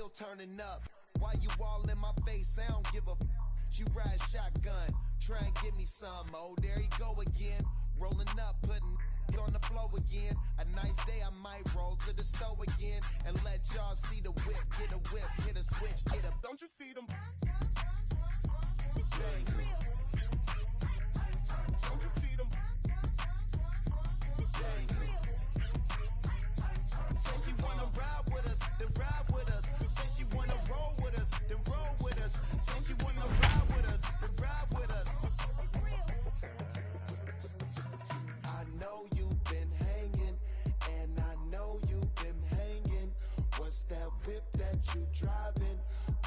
still turning up. Why you all in my face? I don't give a f. She ride shotgun, try and give me some. Oh, there you go again. Rolling up, putting on the floor again. A nice day, I might roll to the store again and let y'all see the whip. Get a whip, hit a switch, get a. Don't you see them? Don't you see them? Say she wanna ride with us, then ride with us. Say she wanna roll with us, then roll with us. Say she wanna ride with us, then ride with us. I know you've been hanging, and I know you've been hanging. What's that whip that you driving?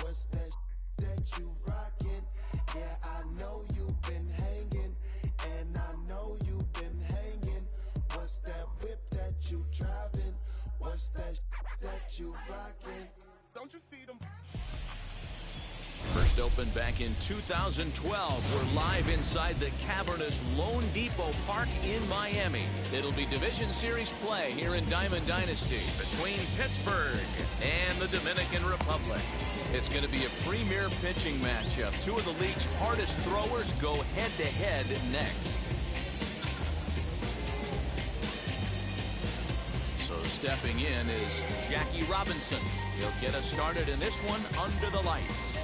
What's that that you rocking? Yeah, I know you've been hanging, and I know you've been hanging. What's that whip that you driving? What's that you rocking? Don't you see them? First opened back in 2012. We're live inside the cavernous Lone Depot Park in Miami. It'll be Division Series play here in Diamond Dynasty between Pittsburgh and the Dominican Republic. It's going to be a premier pitching matchup. Two of the league's hardest throwers go head-to-head next. So stepping in is Jackie Robinson. He'll get us started in this one under the lights.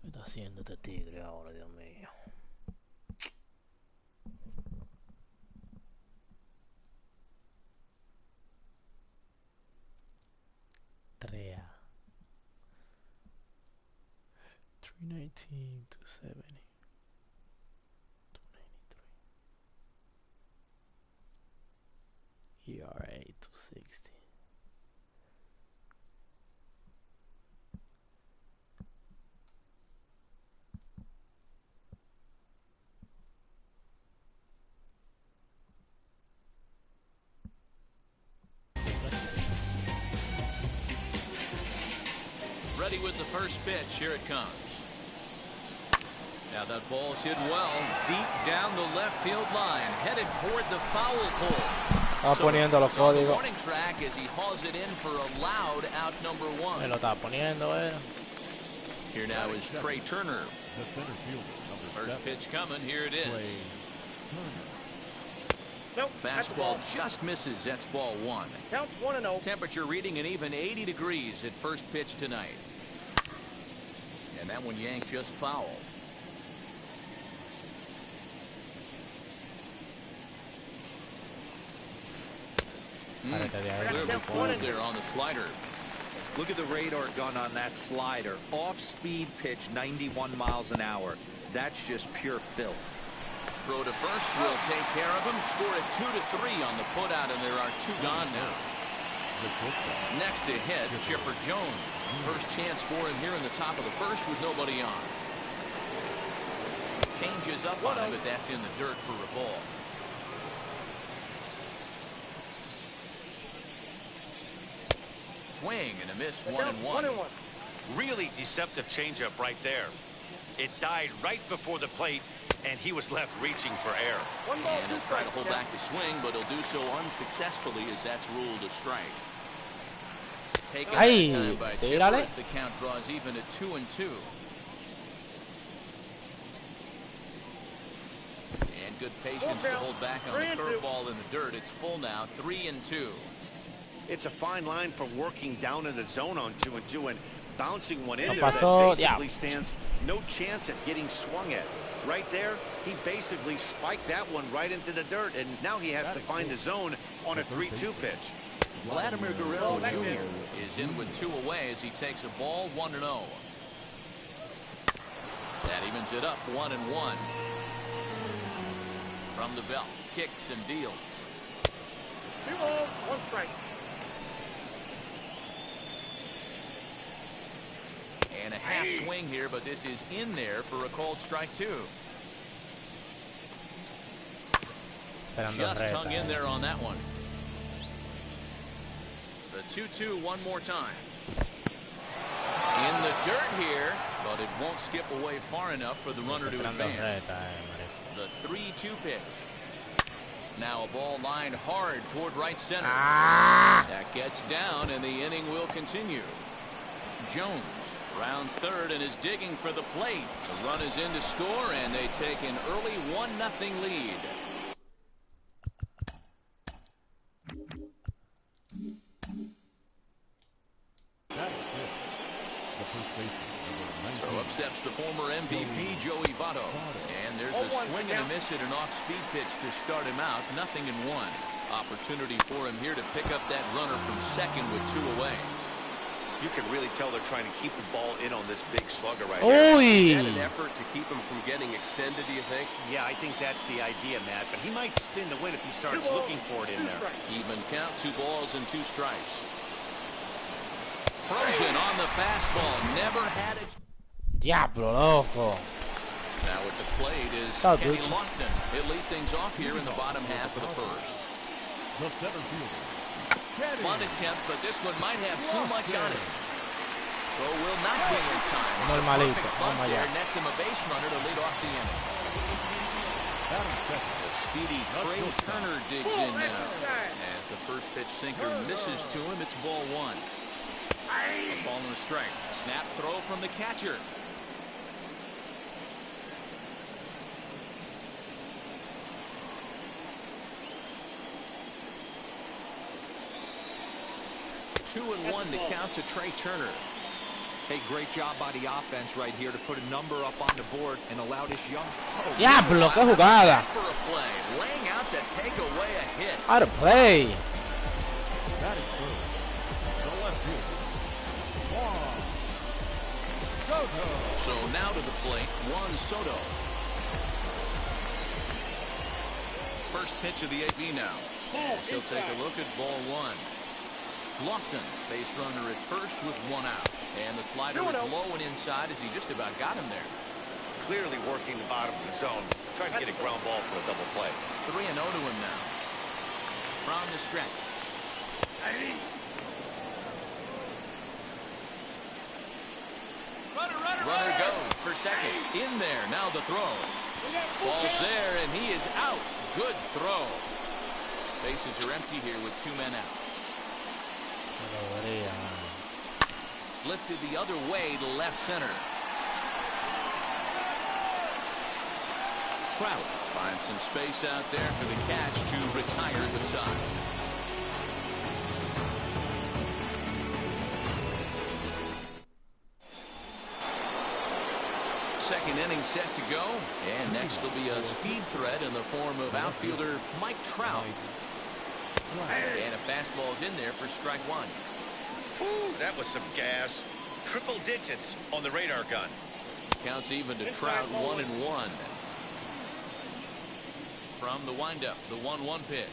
¿Qué está haciendo este tigre ahora, Dios mío? Trea. 319, 270. 293. ERA 260. Ready with the first pitch. Here it comes. Now that ball's hit well deep down the left field line, headed toward the foul pole. Está poniendo los códigos. Warning track as he hauls it in for a loud out number one. Me lo está poniendo, Here now is Trey Turner. The center fielder, number First 7. pitch coming. Here it is. Nope, Fastball just misses. That's ball one. Counts 1-0. Temperature reading an even 80 degrees at first pitch tonight. And that one yanked just foul. Clearly fooled there on the slider. Look at the radar gun on that slider. Off-speed pitch, 91 miles an hour. That's just pure filth. Throw to first will take care of him. Score it 2-3 on the putout, and there are two gone now. Next to hit, Chipper Jones. First chance for him here in the top of the first with nobody on. Changes up on him, but that's in the dirt for a ball. Swing and a miss, 1-1. Really deceptive changeup right there. It died right before the plate, and he was left reaching for air. And he'll try to hold back the swing, but he'll do so unsuccessfully as that's ruled a strike. Taken that time by Chipper as the count draws even at 2-2. And good patience to hold back on the curveball in the dirt. It's full now, 3-2. It's a fine line for working down in the zone on 2-2 and bouncing one in there pasó, that basically stands no chance at getting swung at. Right there, he basically spiked that one right into the dirt, and now he has to find the zone on a 3-2 pitch. Vladimir Guerrero Jr. is in with 2 away as he takes a ball 1-0. That evens it up 1-1. From the belt, kicks and deals. 2 balls, 1 strike. And a half swing here, but this is in there for a called strike 2. Just hung in there on that one. The 2-2 one more time. In the dirt here, but it won't skip away far enough for the runner to advance. The 3-2 pitch. Now a ball lined hard toward right center. That gets down, and the inning will continue. Jones rounds third and is digging for the plate. The run is in to score, and they take an early 1-0 lead. So up steps the former MVP, Joey Votto. And there's a swing and a miss at an off-speed pitch to start him out. 0-1. Opportunity for him here to pick up that runner from second with 2 away. You can really tell they're trying to keep the ball in on this big slugger right here. Is that an effort to keep him from getting extended, do you think? Yeah, I think that's the idea, Matt. But he might spin the win if he starts looking for it in there. Even count, 2 balls and 2 strikes. Frozen on the fastball. Never had it. Diablo, loco. Now at the plate is Kenny Lofton. He'll lead things off here in the bottom half of the first. The center fielder. Bunt attempt, but this one might have too much on it. Throw will not be in time. It's a perfect bunt there. Nets him a base runner to lead off the inning. The speedy Trey Turner digs in now. As the first pitch sinker misses to him, it's ball 1. A ball and a strike. Snap throw from the catcher. Two and 1 to count to Trey Turner. Hey, great job by the offense right here to put a number up on the board and allow this young... Diablo, qué jugada. For a play, laying out to take away a hit. Out of play. That is good. The left fielder. Soto. So now to the plate, Juan Soto. First pitch of the AB now. As he'll take a look at ball 1. Lofton, base runner at first with 1 out. And the slider is low and inside as he just about got him there. Clearly working the bottom of the zone, trying to get a ground ball for a double play. 3-0 to him now. From the stretch. Runner goes for second. In there. Now the throw. Ball's there, and he is out. Good throw. Bases are empty here with 2 men out. Lifted the other way to left center. Trout finds some space out there for the catch to retire the side. Second inning set to go, and next will be a speed threat in the form of outfielder Mike Trout. And a fastball is in there for strike 1. Ooh, that was some gas. Triple digits on the radar gun. Counts even to Trout 1-1. From the windup, the 1-1 pitch.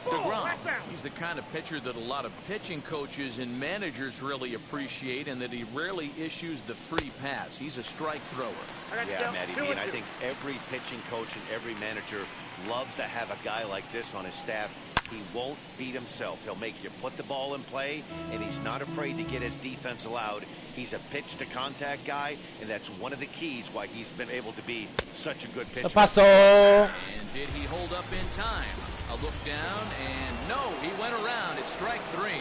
DeGrom, he's the kind of pitcher that a lot of pitching coaches and managers really appreciate, and that he rarely issues the free pass. He's a strike thrower. Yeah, Matty B, and I think every pitching coach and every manager loves to have a guy like this on his staff. He won't beat himself. He'll make you put the ball in play, and he's not afraid to get his defense allowed. He's a pitch-to-contact guy, and that's one of the keys why he's been able to be such a good pitcher. Pasó. And did he hold up in time? A look down, and no, he went around. It's strike 3.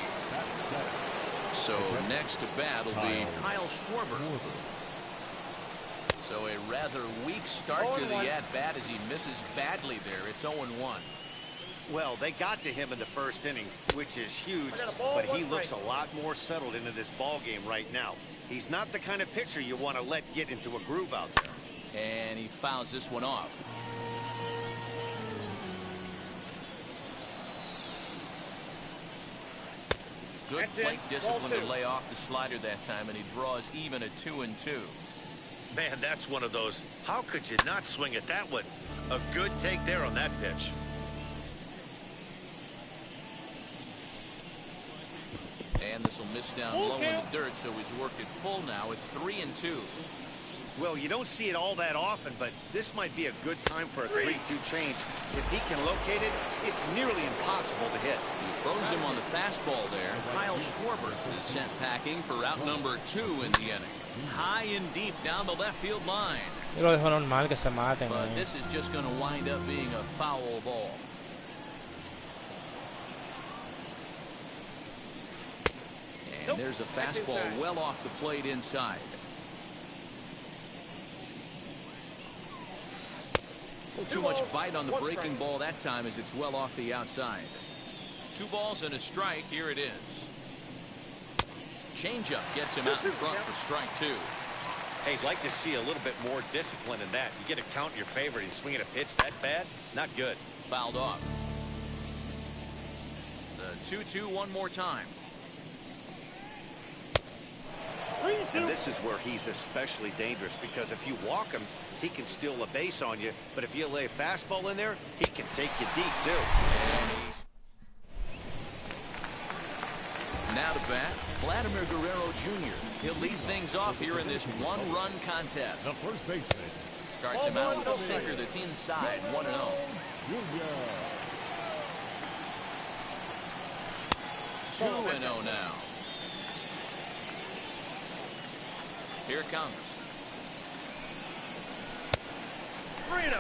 So next to bat will be Kyle Schwarber. So a rather weak start to the at-bat as he misses badly there. It's 0-1. Well, they got to him in the first inning, which is huge, but he looks a lot more settled into this ball game right now. He's not the kind of pitcher you want to let get into a groove out there. And he fouls this one off. Good plate discipline to lay off the slider that time, and he draws even at 2-2. Man, that's one of those. How could you not swing at that one? A good take there on that pitch. And this will miss down low in the dirt, so he's worked it full now at 3-2. Well, you don't see it all that often, but this might be a good time for a 3-2 change. If he can locate it, it's nearly impossible to hit. He throws him on the fastball there. Kyle Schwarber is sent packing for route number 2 in the inning. High and deep down the left field line. Yo lo dejo normal que se maten. But this is just going to wind up being a foul ball. And there's a fastball well off the plate inside. Too much bite on the breaking ball that time as it's well off the outside. 2 balls and a strike. Here it is. Changeup gets him out in front for strike 2. Hey, I'd like to see a little bit more discipline in that. You get a count in your favor and he's swinging a pitch that bad? Not good. Fouled off. The 2-2 one more time. And this is where he's especially dangerous, because if you walk him, he can steal a base on you. But if you lay a fastball in there, he can take you deep, too. Now to bat, Vladimir Guerrero Jr. He'll lead things off here in this one-run contest. The first baseman. Starts him out with a sinker that's inside, 1-0. 2-0 now. Here it comes. 3-0.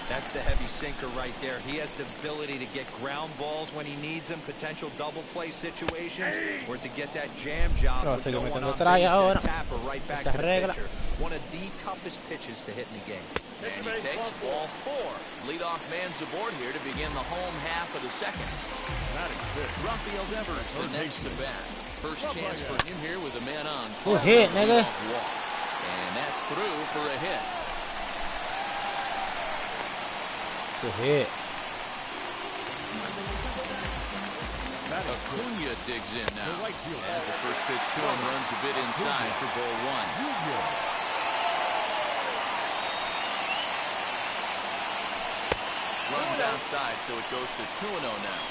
That's the heavy sinker right there. He has the ability to get ground balls when he needs them, potential double play situations, or to get that jam job with no one on base and tap her right back to the pitcher. One of the toughest pitches to hit in the game. And he takes ball 4. Leadoff man's aboard here to begin the home half of the second. Rafael Devers the next to bat. First chance for him here with a man on. Good hit, nigga. And that's through for a hit. Good hit. Acuna digs in now. As the first pitch to him runs a bit inside for ball 1. Runs outside, so it goes to 2-0 now.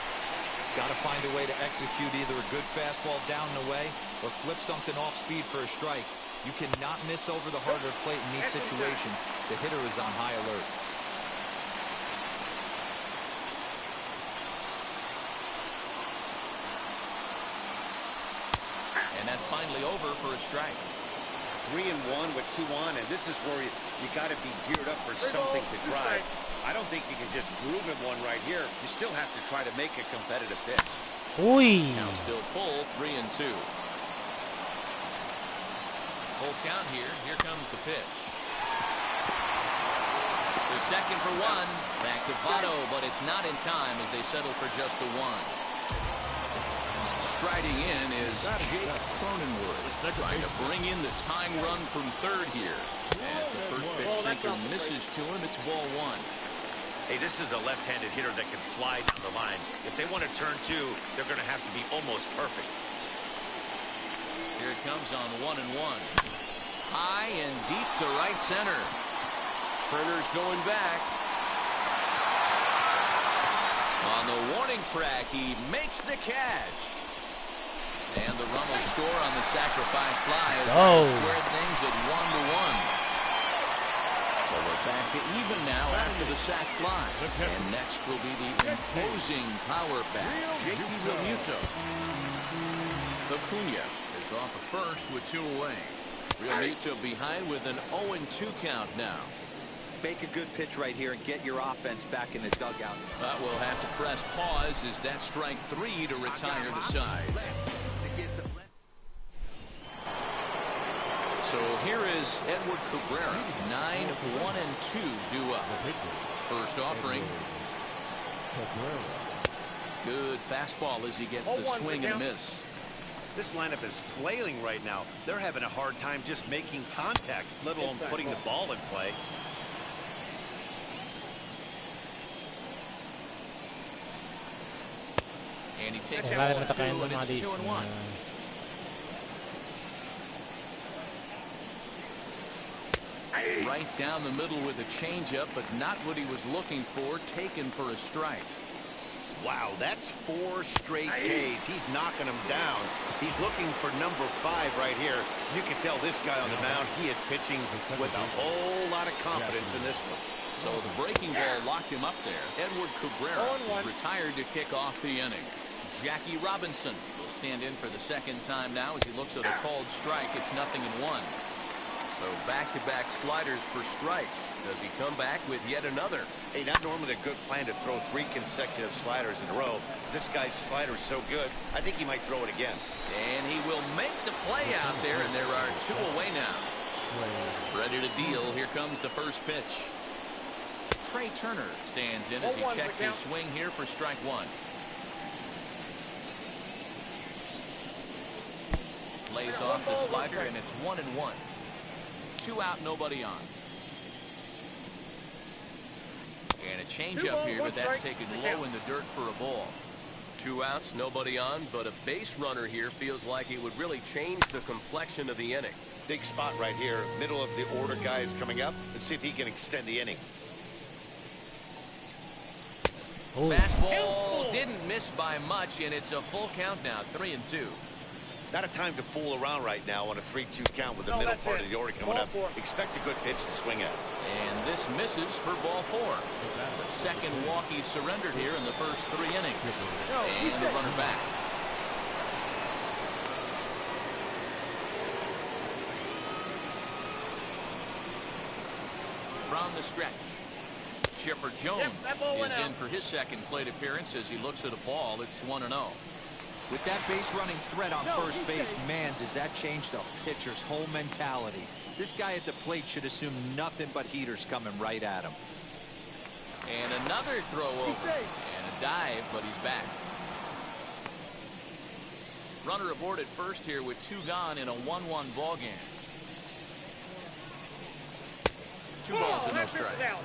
Got to find a way to execute either a good fastball down and away or flip something off speed for a strike. You cannot miss over the harder plate in these situations. The hitter is on high alert. And that's finally over for a strike. 3-1 with 2 on, and this is where you got to be geared up for something to drive. I don't think you can just groove him one right here. You still have to try to make a competitive pitch. Uy. Count still full, 3-2. Full count here. Here comes the pitch. The second for 1. Back to Votto, but it's not in time as they settle for just the 1. Striding in is Jake Cronenworth, trying to bring in the tying run from third here. As the first pitch sinker misses to him, it's ball 1. Hey, this is a left-handed hitter that can fly down the line. If they want to turn 2, they're going to have to be almost perfect. Here it comes on 1-1. High and deep to right center. Turner's going back. On the warning track, he makes the catch. And the run will score on the sacrifice fly as they square things at 1-1. So we're back to even now after the sac fly. And next will be the imposing power back, JT Realmuto. Acuna is off a first with 2 away. Realmuto behind with an 0-2 count now. Make a good pitch right here and get your offense back in the dugout. But we'll have to press pause as that strike 3 to retire the side. So here is Edward Cabrera, 9-1-2 due up. First offering. Good fastball as he gets the swing and miss. This lineup is flailing right now. They're having a hard time just making contact, let alone putting the ball in play. And he takes Wala out naman 2, takayan ng and mga it's 2-1. Right down the middle with a changeup, but not what he was looking for, taken for a strike. Wow, that's 4 straight Ks. He's knocking them down. He's looking for number 5 right here. You can tell this guy on the mound, he is pitching with a whole lot of confidence in this one. So the breaking ball locked him up there. Edward Cabrera is retired to kick off the inning. Jackie Robinson will stand in for the second time now as he looks at a called strike. It's 0-1. So back-to-back sliders for strikes. Does he come back with yet another? Hey, not normally a good plan to throw 3 consecutive sliders in a row. This guy's slider is so good, I think he might throw it again. And he will make the play out there, and there are 2 away now. Ready to deal. Here comes the first pitch. Trey Turner stands in as he checks his swing here for strike 1. Lays off the slider, and it's 1-1. 2 out, nobody on. And a changeup here, but that's taken low in the dirt for a ball. 2 outs, nobody on, but a base runner here feels like it would really change the complexion of the inning. Big spot right here. Middle of the order guy is coming up. Let's see if he can extend the inning. Fastball didn't miss by much, and it's a full count now, 3-2. Not a time to fool around right now on a 3-2 count with the middle part of the order coming up. Expect a good pitch to swing at. And this misses for ball 4. The second walk he surrendered here in the first 3 innings. And the runner back. From the stretch, Chipper Jones is in for his second plate appearance as he looks at a ball. It's 1-0. With that base running threat on first base, man, does that change the pitcher's whole mentality. This guy at the plate should assume nothing but heaters coming right at him. And another throw over. And a dive, but he's back. Runner aboard at first here with 2 gone in a 1-1 ball game. 2 balls and no strikes.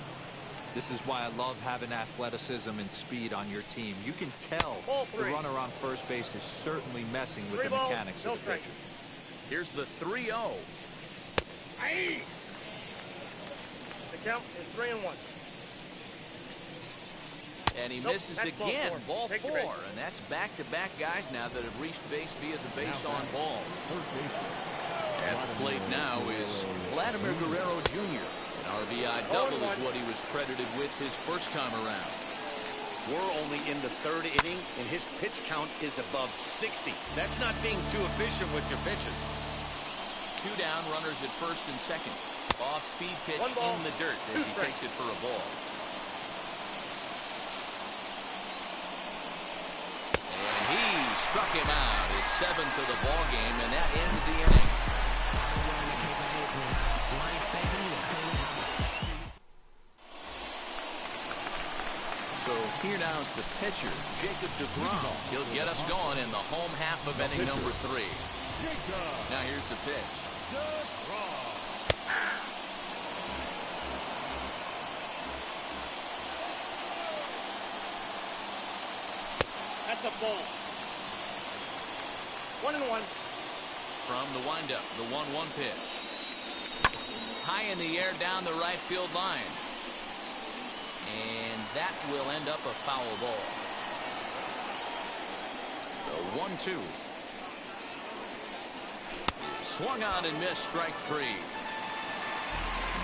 This is why I love having athleticism and speed on your team. You can tell the runner on first base is certainly messing with the mechanics of the pitcher. Here's the 3-0. The count is 3-1. And he misses again. Ball 4. And that's back-to-back guys now that have reached base via the base on balls. At the plate now is Vladimir Guerrero Jr. An RBI double is what he was credited with his first time around. We're only in the 3rd inning, and his pitch count is above 60. That's not being too efficient with your pitches. 2 down, runners at first and second. Off-speed pitch in the dirt as he takes it for a ball. And he struck him out, his 7th of the ball game, and that ends the inning. So here now is the pitcher, Jacob DeGrom. He'll get us going in the home half of inning number 3. Now here's the pitch. That's a ball. 1-1. From the windup, the 1-1 pitch. High in the air down the right field line. And that will end up a foul ball. The 1-2. Swung on and missed, strike 3.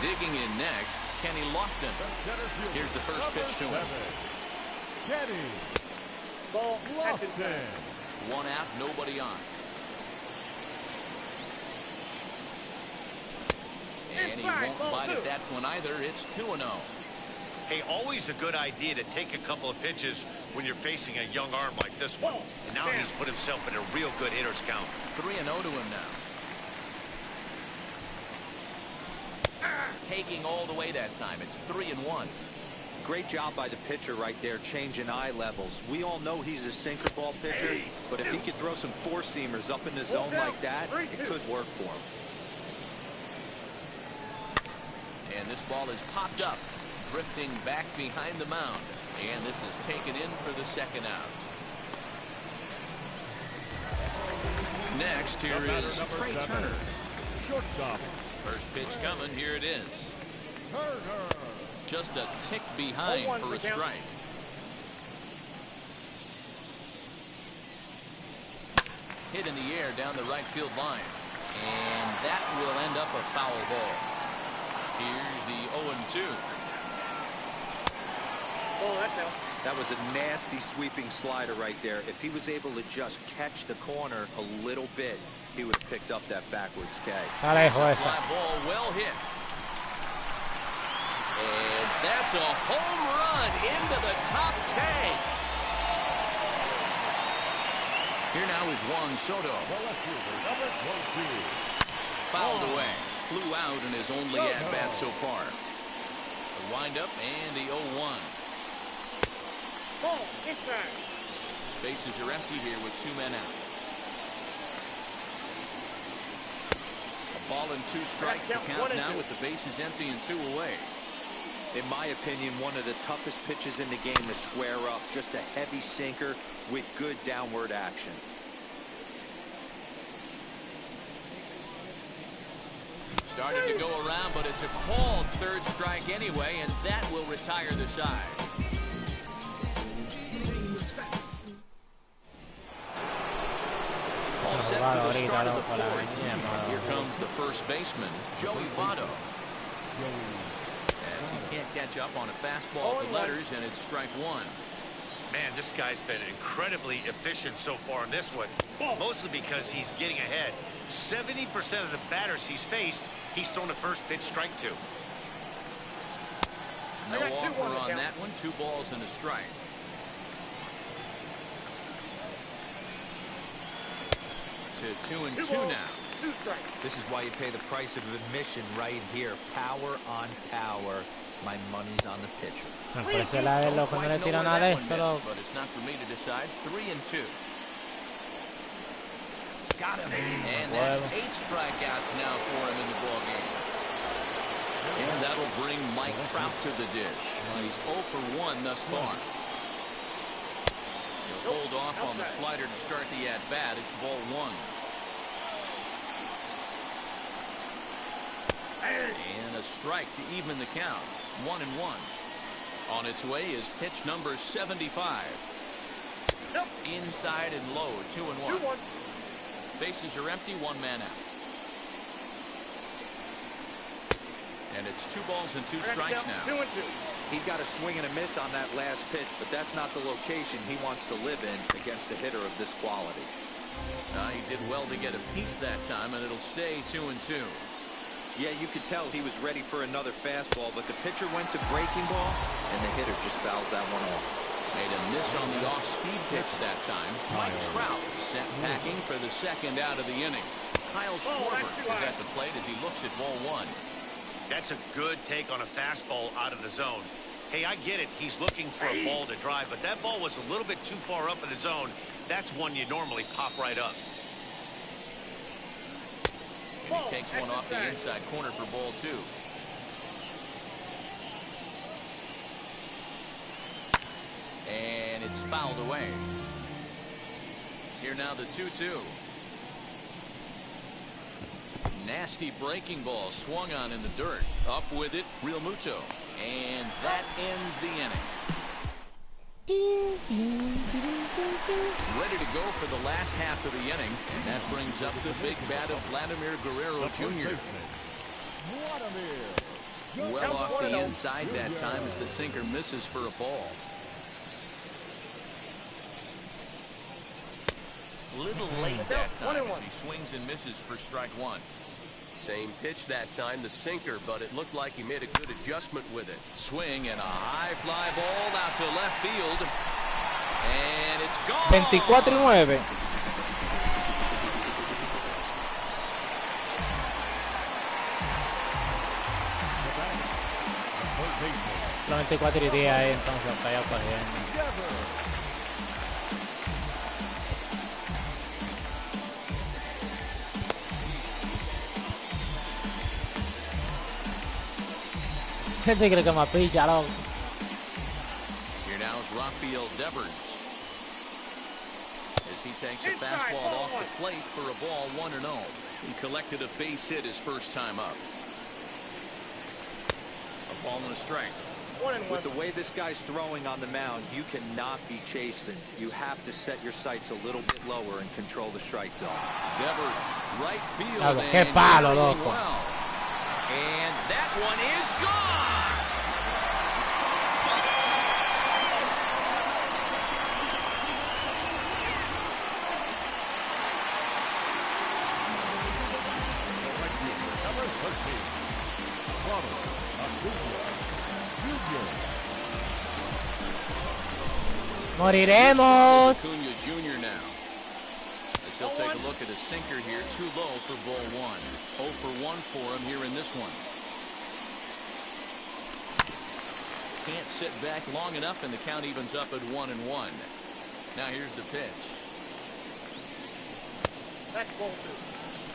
Digging in next, Kenny Lofton. Here's the first pitch to him. Kenny. Ball Lofton. 1 out, nobody on. And he won't bite at that one either. It's 2-0. Hey, always a good idea to take a couple of pitches when you're facing a young arm like this one. And now he's put himself in a real good hitter's count. 3-0 to him now. Taking all the way that time. It's 3-1. Great job by the pitcher right there, changing eye levels. We all know he's a sinker ball pitcher, but if he could throw some four-seamers up in the zone like that, it could work for him. And this ball is popped up, drifting back behind the mound. And this is taken in for the second out. Next, here is Trey Turner. Shortstop. First pitch coming. Here it is. Turner. Just a tick behind for a strike. Hit in the air down the right field line. And that will end up a foul ball. Here's the 0-2. Oh, that's out. That was a nasty sweeping slider right there. If he was able to just catch the corner a little bit, he would have picked up that backwards K. Fly ball well hit. And that's a home run into the top tank. Here now is Juan Soto. Fouled away. Flew out in his only at-bat so far. The windup and the 0-1. Ball inside. Bases are empty here with 2 men out. A ball and 2 strikes to count now with the bases empty and 2 away. In my opinion, one of the toughest pitches in the game to square up. Just a heavy sinker with good downward action. Started to go around, but it's a called third strike anyway, and that will retire the side. All set for the start of the fourth. Here comes the first baseman, Joey Votto. As he can't catch up on a fastball for letters, and it's strike 1. Man, this guy's been incredibly efficient so far in this one, mostly because he's getting ahead. 70% of the batters he's faced, he's thrown the first pitch, strike 2. No offer on that one. 2 balls and a strike. To 2-2 now. This is why you pay the price of admission right here. Power on power. My money's on the pitcher. But it's not for me to decide. 3-2. Got him. And that's 8 strikeouts now for him in the ball game. And that'll bring Mike Trout to the dish. He's 0 for 1 thus far. He'll hold off on the slider to start the at-bat. It's ball 1. And a strike to even the count. 1-1. On its way is pitch number 75. Inside and low. 2-1. Bases are empty. 1 man out. And it's 2 balls and 2 strikes now. He got a swing and a miss on that last pitch, but that's not the location he wants to live in against a hitter of this quality. He did well to get a piece that time, and it'll stay 2-2. Yeah, you could tell he was ready for another fastball, but the pitcher went to breaking ball, and the hitter just fouls that one off. Made a miss on the off-speed pitch that time. Mike Trout sent packing for the second out of the inning. Kyle Schwarber is at the plate as he looks at ball 1. That's a good take on a fastball out of the zone. Hey, I get it. He's looking for a ball to drive, but that ball was a little bit too far up in the zone. That's one you normally pop right up. And he takes one off the inside corner for ball 2. And it's fouled away. Here now the 2-2. Nasty breaking ball swung on in the dirt. Up with it, Real Muto. And that ends the inning. Ready to go for the last half of the inning. And that brings up the big bat of Vladimir Guerrero Jr. Well off the inside that time as the sinker misses for a ball. Little late that time as he swings and misses for strike 1. Same pitch that time, the sinker, but it looked like he made a good adjustment with it. Swing and a high fly ball out to left field. And it's gone. 24-9. Solamente 4 y 10 ahí, entonces está ya cogiendo. Gente cree que me picha, loco. Here now is Rafael Devers. As he takes a fastball off the plate for a ball 1-0. He collected a base hit his first time up. A ball and a strike. With the way this guy's throwing on the mound, you cannot be chasing. You have to set your sights a little bit lower and control the strike zone. Devers, right field, Claro, and qué palo, doing loco. well. And that one is gone. Moriremos. Acuna Jr. now. As he'll take a look at his sinker here, too low for ball 1. 0 for 1 for him here in this one. Can't sit back long enough, and the count evens up at 1-1. Now here's the pitch.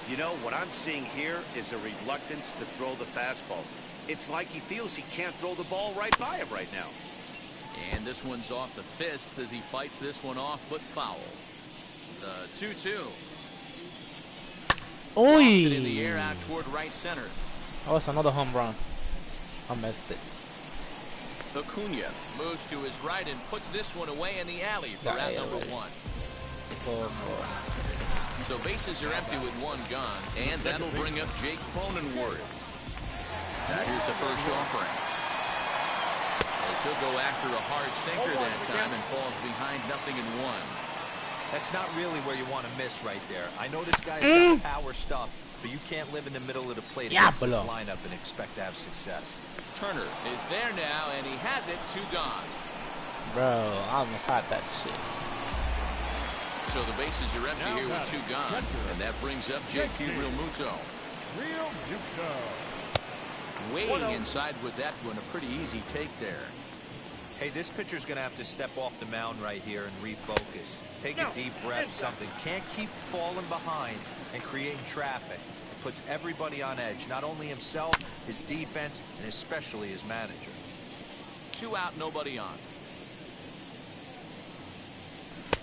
You know, what I'm seeing here is a reluctance to throw the fastball. It's like he feels he can't throw the ball right by him right now. And this one's off the fists as he fights this one off, but foul. 2-2. Uy. In the air out toward right center. That was another home run. I missed it. Acuna moves to his right and puts this one away in the alley for out number 1. So bases are empty with 1 gone, and that'll bring up Jake Cronenworth. Now here's the first offering. As he'll go after a hard sinker that time and falls behind 0-1. That's not really where you want to miss right there. I know this guy's got power stuff, but you can't live in the middle of the plate against this lineup and expect to have success. Turner is there now, and he has it. 2 gone. Bro, I almost had that shit. So the bases are empty here with 2 gone, and that brings up JT Realmuto. Waiting inside with that one, a pretty easy take there. Hey, this pitcher's going to have to step off the mound right here and refocus. Take a deep breath, something. Can't keep falling behind and creating traffic. It puts everybody on edge, not only himself, his defense, and especially his manager. 2 out, nobody on.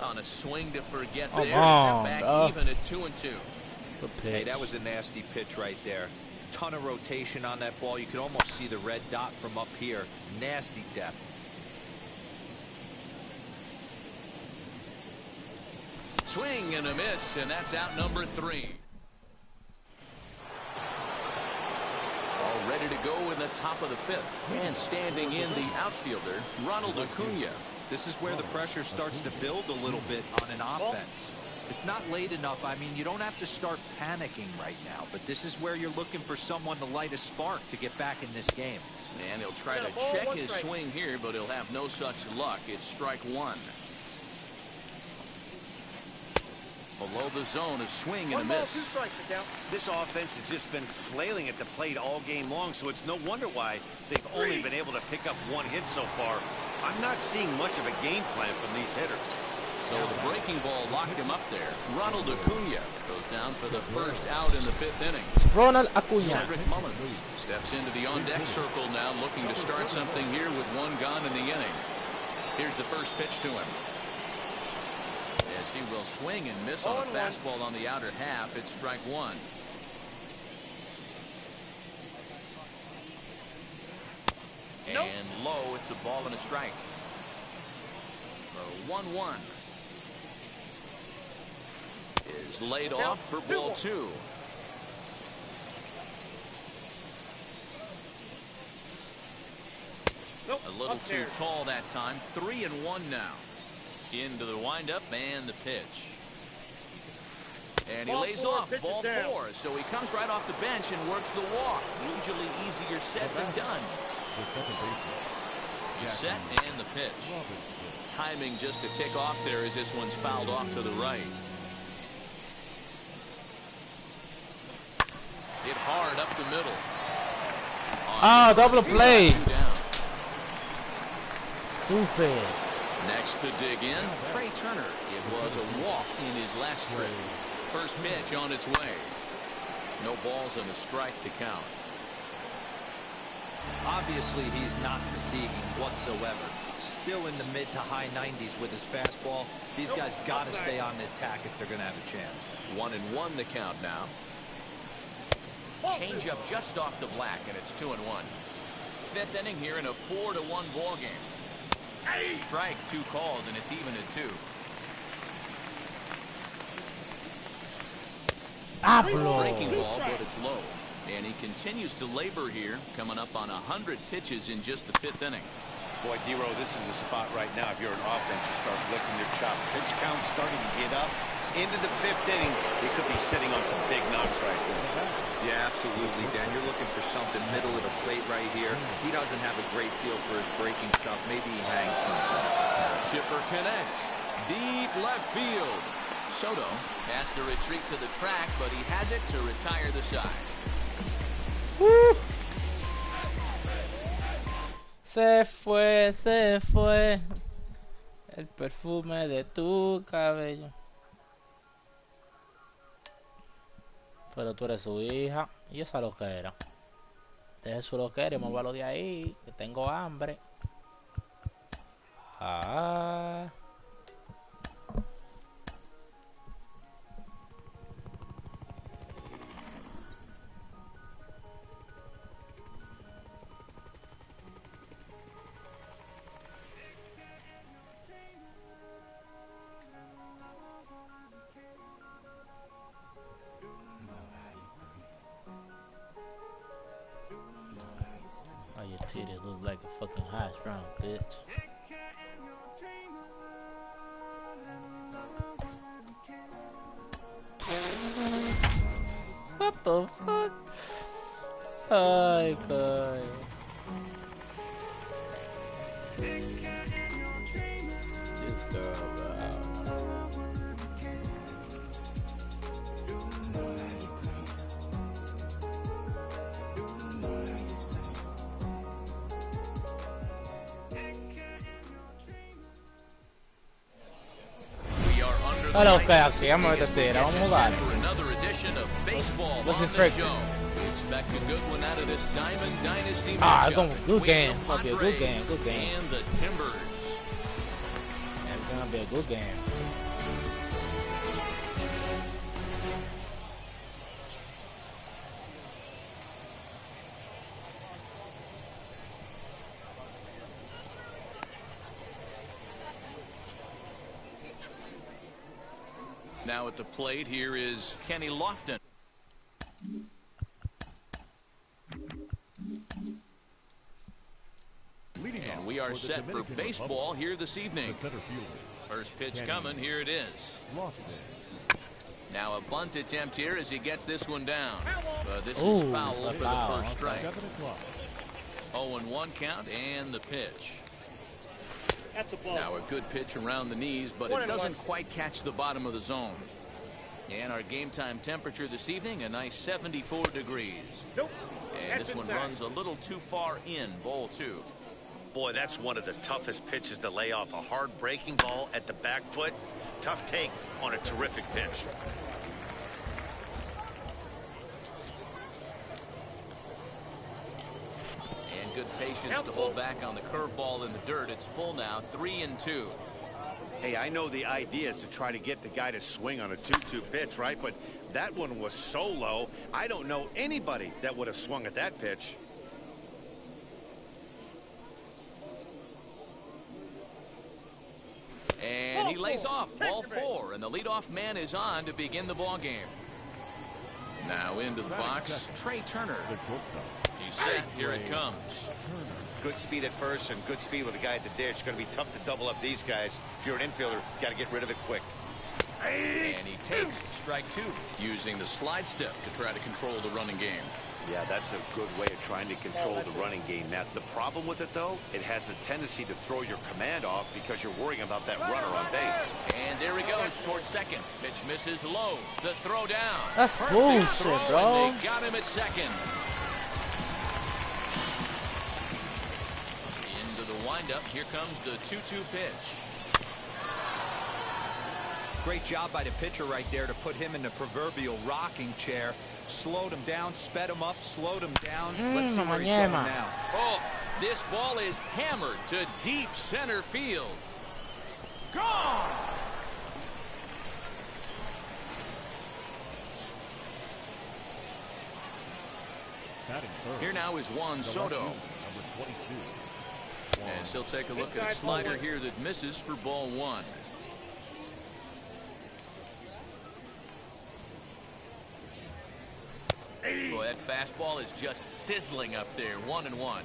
On a swing to forget there. Back even at 2-2. Hey, that was a nasty pitch right there. Ton of rotation on that ball. You can almost see the red dot from up here. Nasty depth. Swing and a miss, and that's out number 3. All ready to go in the top of the 5th. And standing in the outfielder, Ronald Acuna. This is where the pressure starts to build a little bit on an offense. It's not late enough. I mean, you don't have to start panicking right now, but this is where you're looking for someone to light a spark to get back in this game. And he'll try to check his swing here, but he'll have no such luck. It's strike 1. Below the zone, a swing and a miss. This offense has just been flailing at the plate all game long, so it's no wonder why they've only been able to pick up 1 hit so far. I'm not seeing much of a game plan from these hitters. So the breaking ball locked him up there. Ronald Acuna goes down for the first out in the 5th inning. Ronald Acuna. Cedric Mullins steps into the on-deck circle now, looking to start something here with 1 gone in the inning. Here's the first pitch to him. As he will swing and miss on a fastball on the outer half. It's strike 1. And low, it's a ball and a strike. 1-1 is laid off for ball 2. A little too tall that time. 3-1 now. Into the windup and the pitch. And he lays off ball 4. So he comes right off the bench and works the walk. Usually easier said than done. He's set and the pitch. Timing just to tick off there as this one's fouled off to the right. Hit hard up the middle. Ah, double play. Stupid. Next to dig in, Trey Turner. It was a walk in his last trip. First pitch on its way. No balls and a strike to count. Obviously, he's not fatiguing whatsoever. Still in the mid to high 90s with his fastball. These guys got to stay on the attack if they're going to have a chance. 1-1 the count now. Change up just off the black, and it's 2-1. Fifth inning here in a 4-1 ball game. Strike, 2 called, and it's even at 2. Breaking ball, but it's low. And he continues to labor here, coming up on 100 pitches in just the 5th inning. Boy, D-Row, this is a spot right now. If you're an offense, you start licking your chop. Pitch count starting to get up. Into the 5th inning, he could be sitting on some big knocks right there. Yeah, absolutely, Dan. You're looking for something middle of the plate right here. He doesn't have a great feel for his breaking stuff. Maybe he hangs something. Chipper connects. Deep left field. Soto has to retreat to the track, but he has it to retire the side. Woo. Se fue el perfume de tu cabello. Pero tú eres su hija y esa loquera. Deje su loquera y móvalo de ahí, que tengo hambre. Ah. Your titties look like a fucking hash brown, bitch. What the fuck? Ay, God. This girl, bro. Hello, guys. Vamos a tira. Vamos a jugar. What's this freak? Expect a good one out of this Diamond Dynasty Ah, matchup. good game. It's gonna be a good Padres game. Good game. And the Timbers. Yeah, it's gonna be a good game. Now at the plate, here is Kenny Lofton. And we are set for baseball here this evening. First pitch coming, here it is. Now a bunt attempt here as he gets this one down. But this is foul for the first strike. 0-1 count and the pitch. Now a good pitch around the knees, but it doesn't quite catch the bottom of the zone. And our game time temperature this evening, a nice 74 degrees. And this one runs a little too far in, ball 2. Boy, that's one of the toughest pitches to lay off. A hard breaking ball at the back foot. Tough take on a terrific pitch. And good patience to hold back on the curveball in the dirt. It's full now, 3-2. Hey, I know the idea is to try to get the guy to swing on a 2-2 pitch, right? But that one was so low, I don't know anybody that would have swung at that pitch. And he lays off, ball 4, and the leadoff man is on to begin the ball game. Now into the box, Trey Turner. He's set, here it comes. Good speed at first and good speed with the guy at the dish. Going to be tough to double up these guys. If you're an infielder, got to get rid of it quick. And he takes strike 2, using the slide step to try to control the running game. Yeah, that's a good way of trying to control the running game. Now, the problem with it, though, it has a tendency to throw your command off because you're worrying about that runner on base. And there he goes towards second. Pitch misses low. The throw down. That's Perfect bullshit, throw, bro. And they got him at second. Into the windup. Here comes the 2-2 pitch. Great job by the pitcher right there to put him in the proverbial rocking chair. Slowed him down, sped him up, slowed him down. Let's see where he's going now. Oh, this ball is hammered to deep center field. Gone! Here now is Juan Soto. Number 22. As he'll take a look at a slider here that misses for ball one. Boy, that fastball is just sizzling up there. 1-1.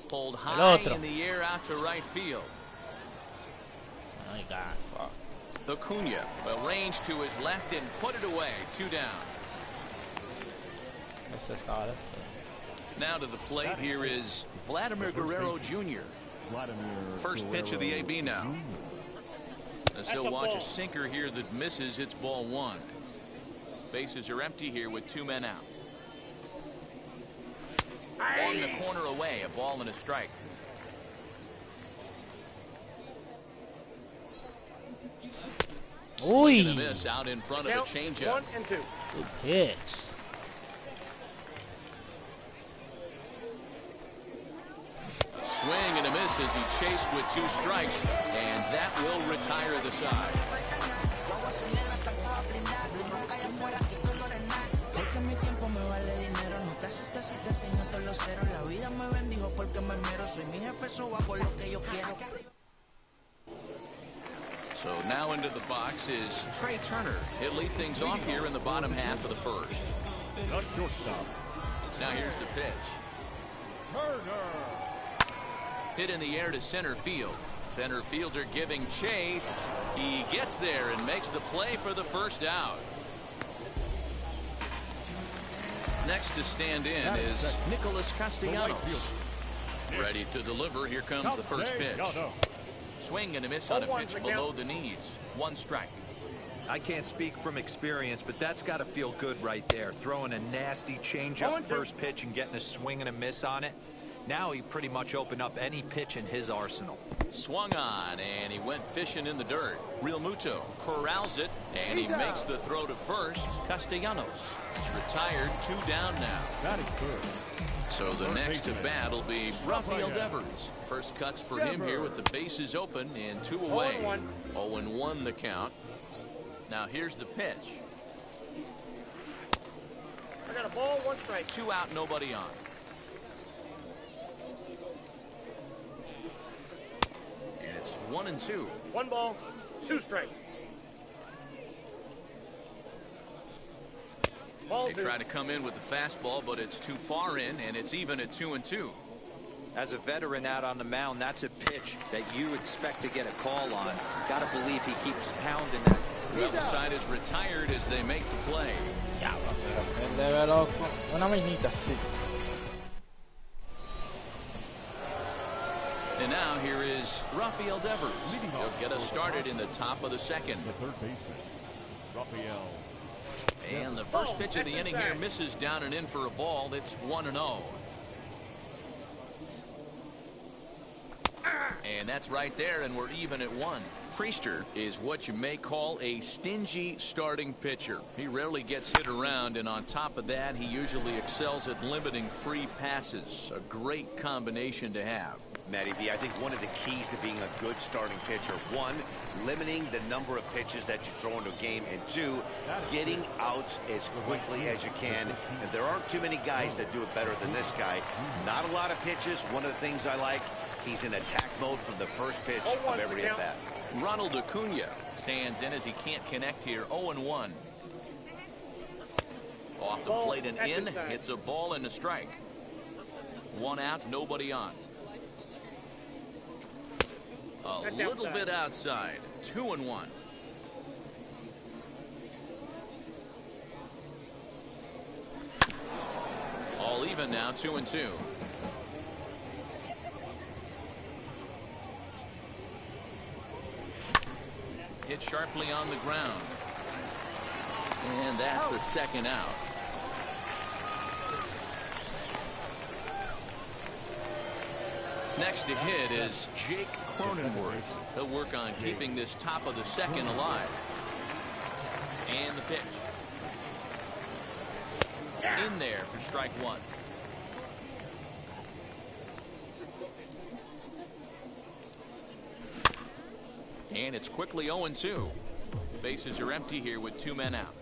Pulled high in the air out to right field. Oh my God, fuck. Acuna arranged to his left and put it away. 2 down. Now to the plate here is Vladimir Guerrero Jr. First pitch of the AB now. As he'll watch a sinker here that misses. It's ball one. Bases are empty here with 2 men out. On the corner away, a ball and a strike. Uy. A miss out in front of a changeup. 1 and 2. Good pitch. A swing and a miss as he chased with 2 strikes, and that will retire the side. So now into the box is Trey Turner. He'll lead things off here in the bottom half of the first. The shortstop. Now here's the pitch. Turner. Hit in the air to center field. Center fielder giving chase. He gets there and makes the play for the first out. Next to stand in is Nicholas Castellanos. Ready to deliver. Here comes the first pitch. Swing and a miss on a pitch below the knees. 1 strike. I can't speak from experience, but that's got to feel good right there. Throwing a nasty changeup first pitch and getting a swing and a miss on it. Now he pretty much opened up any pitch in his arsenal. Swung on, and he went fishing in the dirt. Real Muto corrals it, and he makes the throw to first. Castellanos is retired. 2 down now. That is good. So the next to bat will be Rafael Devers. First cuts for him here with the bases open and 2 away. 0-1 the count. Now here's the pitch. I got a ball, 1 strike. 2 out, nobody on. And it's 1-2. 1 ball, 2 strikes. They try to come in with the fastball, but it's too far in, and it's even at 2-2. As a veteran out on the mound, that's a pitch that you expect to get a call on. Got to believe he keeps pounding that. Well, the side is retired as they make the play. Ya, pero loco. Una vainita así. And now here is Rafael Devers. He'll get us started in the top of the second. The third baseman, Rafael. And the first pitch of the inning here misses down and in for a ball. It's 1-0. And that's right there, and we're even at 1. Priester is what you may call a stingy starting pitcher. He rarely gets hit around, and on top of that, he usually excels at limiting free passes. A great combination to have. Matty V, I think one of the keys to being a good starting pitcher, 1, limiting the number of pitches that you throw into a game, and 2, getting outs as quickly as you can. And there aren't too many guys that do it better than this guy. Not a lot of pitches. One of the things I like, he's in attack mode from the first pitch of every at bat. Ronald Acuna stands in as he can't connect here. 0-1. Off the plate and in. It's a ball and a strike. 1 out, nobody on. A little bit outside. 2-1. All even now. 2-2. Hit sharply on the ground. And that's the second out. Next to hit is Jake Cronenworth. He'll work on keeping this top of the second alive. And the pitch. In there for strike one. And it's quickly 0-2. Bases are empty here with 2 men out.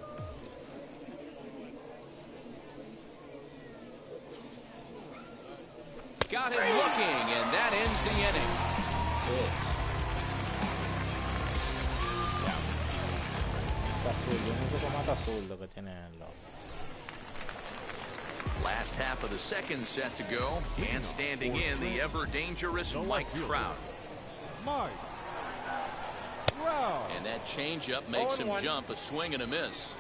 Got him looking, and that ends the inning. Good. Last half of the second set to go, and standing in the ever dangerous Mike Trout. And that changeup makes him jump, a swing and a miss.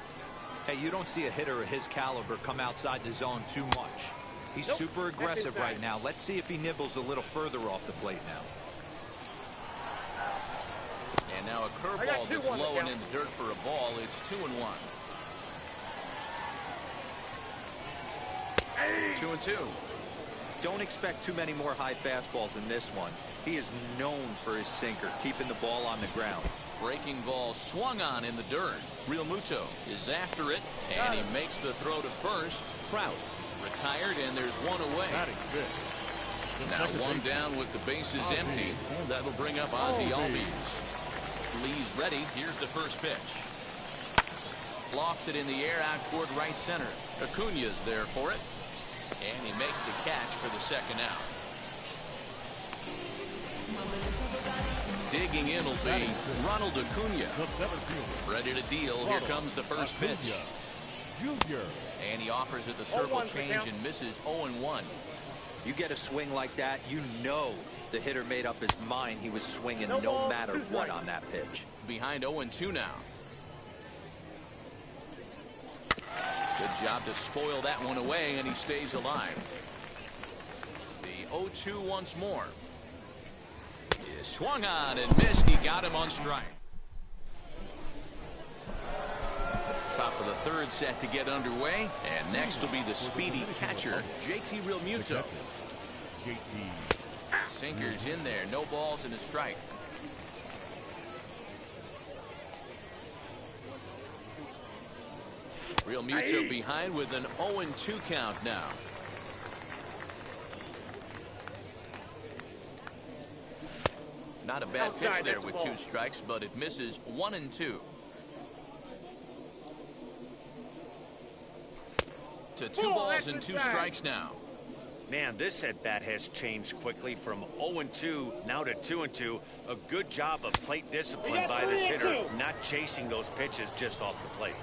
Hey, you don't see a hitter of his caliber come outside the zone too much. He's super aggressive right now. Let's see if he nibbles a little further off the plate now. And now a curveball that's low and in the dirt for a ball. It's 2-1. 2-2. Don't expect too many more high fastballs in this one. He is known for his sinker, keeping the ball on the ground. Breaking ball swung on in the dirt. Real Muto is after it, and he makes the throw to first. Trout is retired, and there's one away. Now one down with the bases empty. That'll bring up Ozzie Albies. Lee's ready. Here's the first pitch. Lofted in the air out toward right center. Acuna's there for it. And he makes the catch for the second out. Digging in will be Ronald Acuna. Ready to deal. Here comes the first pitch. And he offers it the circle change and misses 0-1. You get a swing like that, you know the hitter made up his mind he was swinging no matter what on that pitch. Behind 0-2 now. Good job to spoil that one away, and he stays alive. The 0-2 once more. He swung on and missed. He got him on strike. Top of the third set to get underway, and next will be the speedy catcher, JT Realmuto. Sinkers in there, no balls and a strike. Realmuto behind with an 0-2 count now. Not a bad pitch there with 2 strikes, but it misses 1-2. To 2 balls and 2 strikes now. Man, this at-bat has changed quickly from 0-2 now to 2-2. A good job of plate discipline by this hitter, not chasing those pitches just off the plate.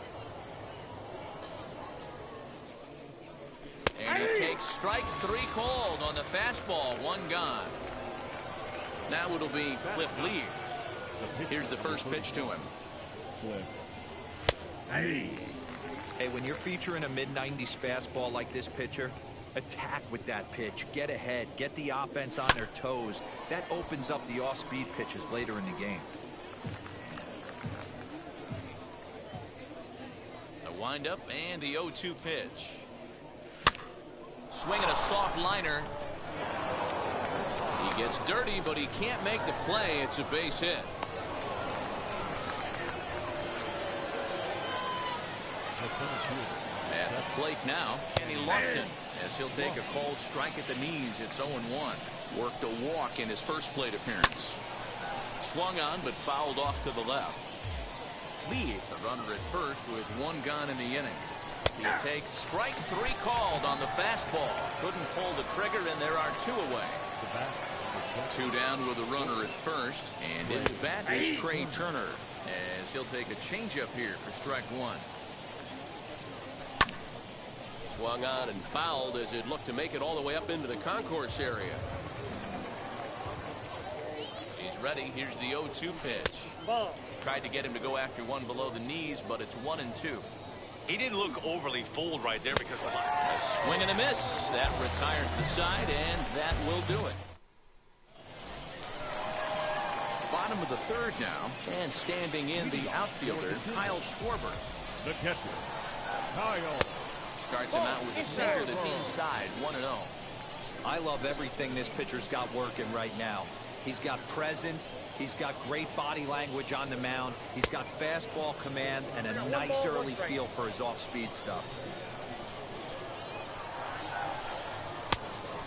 And he takes strike 3 called on the fastball, 1 gone. Now it'll be Cliff Lee. Here's the first pitch to him. Hey, when you're featuring a mid-90s fastball like this pitcher, attack with that pitch. Get ahead. Get the offense on their toes. That opens up the off-speed pitches later in the game. A windup and the 0-2 pitch. Swinging a soft liner. He gets dirty, but he can't make the play. It's a base hit. At the plate now, Kenny Lofton, as he'll take a called strike at the knees. It's 0-1. Worked a walk in his first plate appearance. Swung on, but fouled off to the left. Lee, the runner at first with 1 gone in the inning. He takes strike 3 called on the fastball. Couldn't pull the trigger, and there are 2 away. 2 down with a runner at first, and in the bat is Trey Turner, as he'll take a changeup here for strike 1. Swung on and fouled as it looked to make it all the way up into the concourse area. He's ready. Here's the 0-2 pitch. Tried to get him to go after one below the knees, but it's 1-2. He didn't look overly fooled right there because of a swing and a miss. That retires the side, and that will do it. Bottom of the third now, and standing in the outfielder, Kyle Schwarber. The catcher, Kyle. Starts him out with a sinker that's inside, 1-0. I love everything this pitcher's got working right now. He's got presence, he's got great body language on the mound, he's got fastball command, and a nice early feel for his off-speed stuff.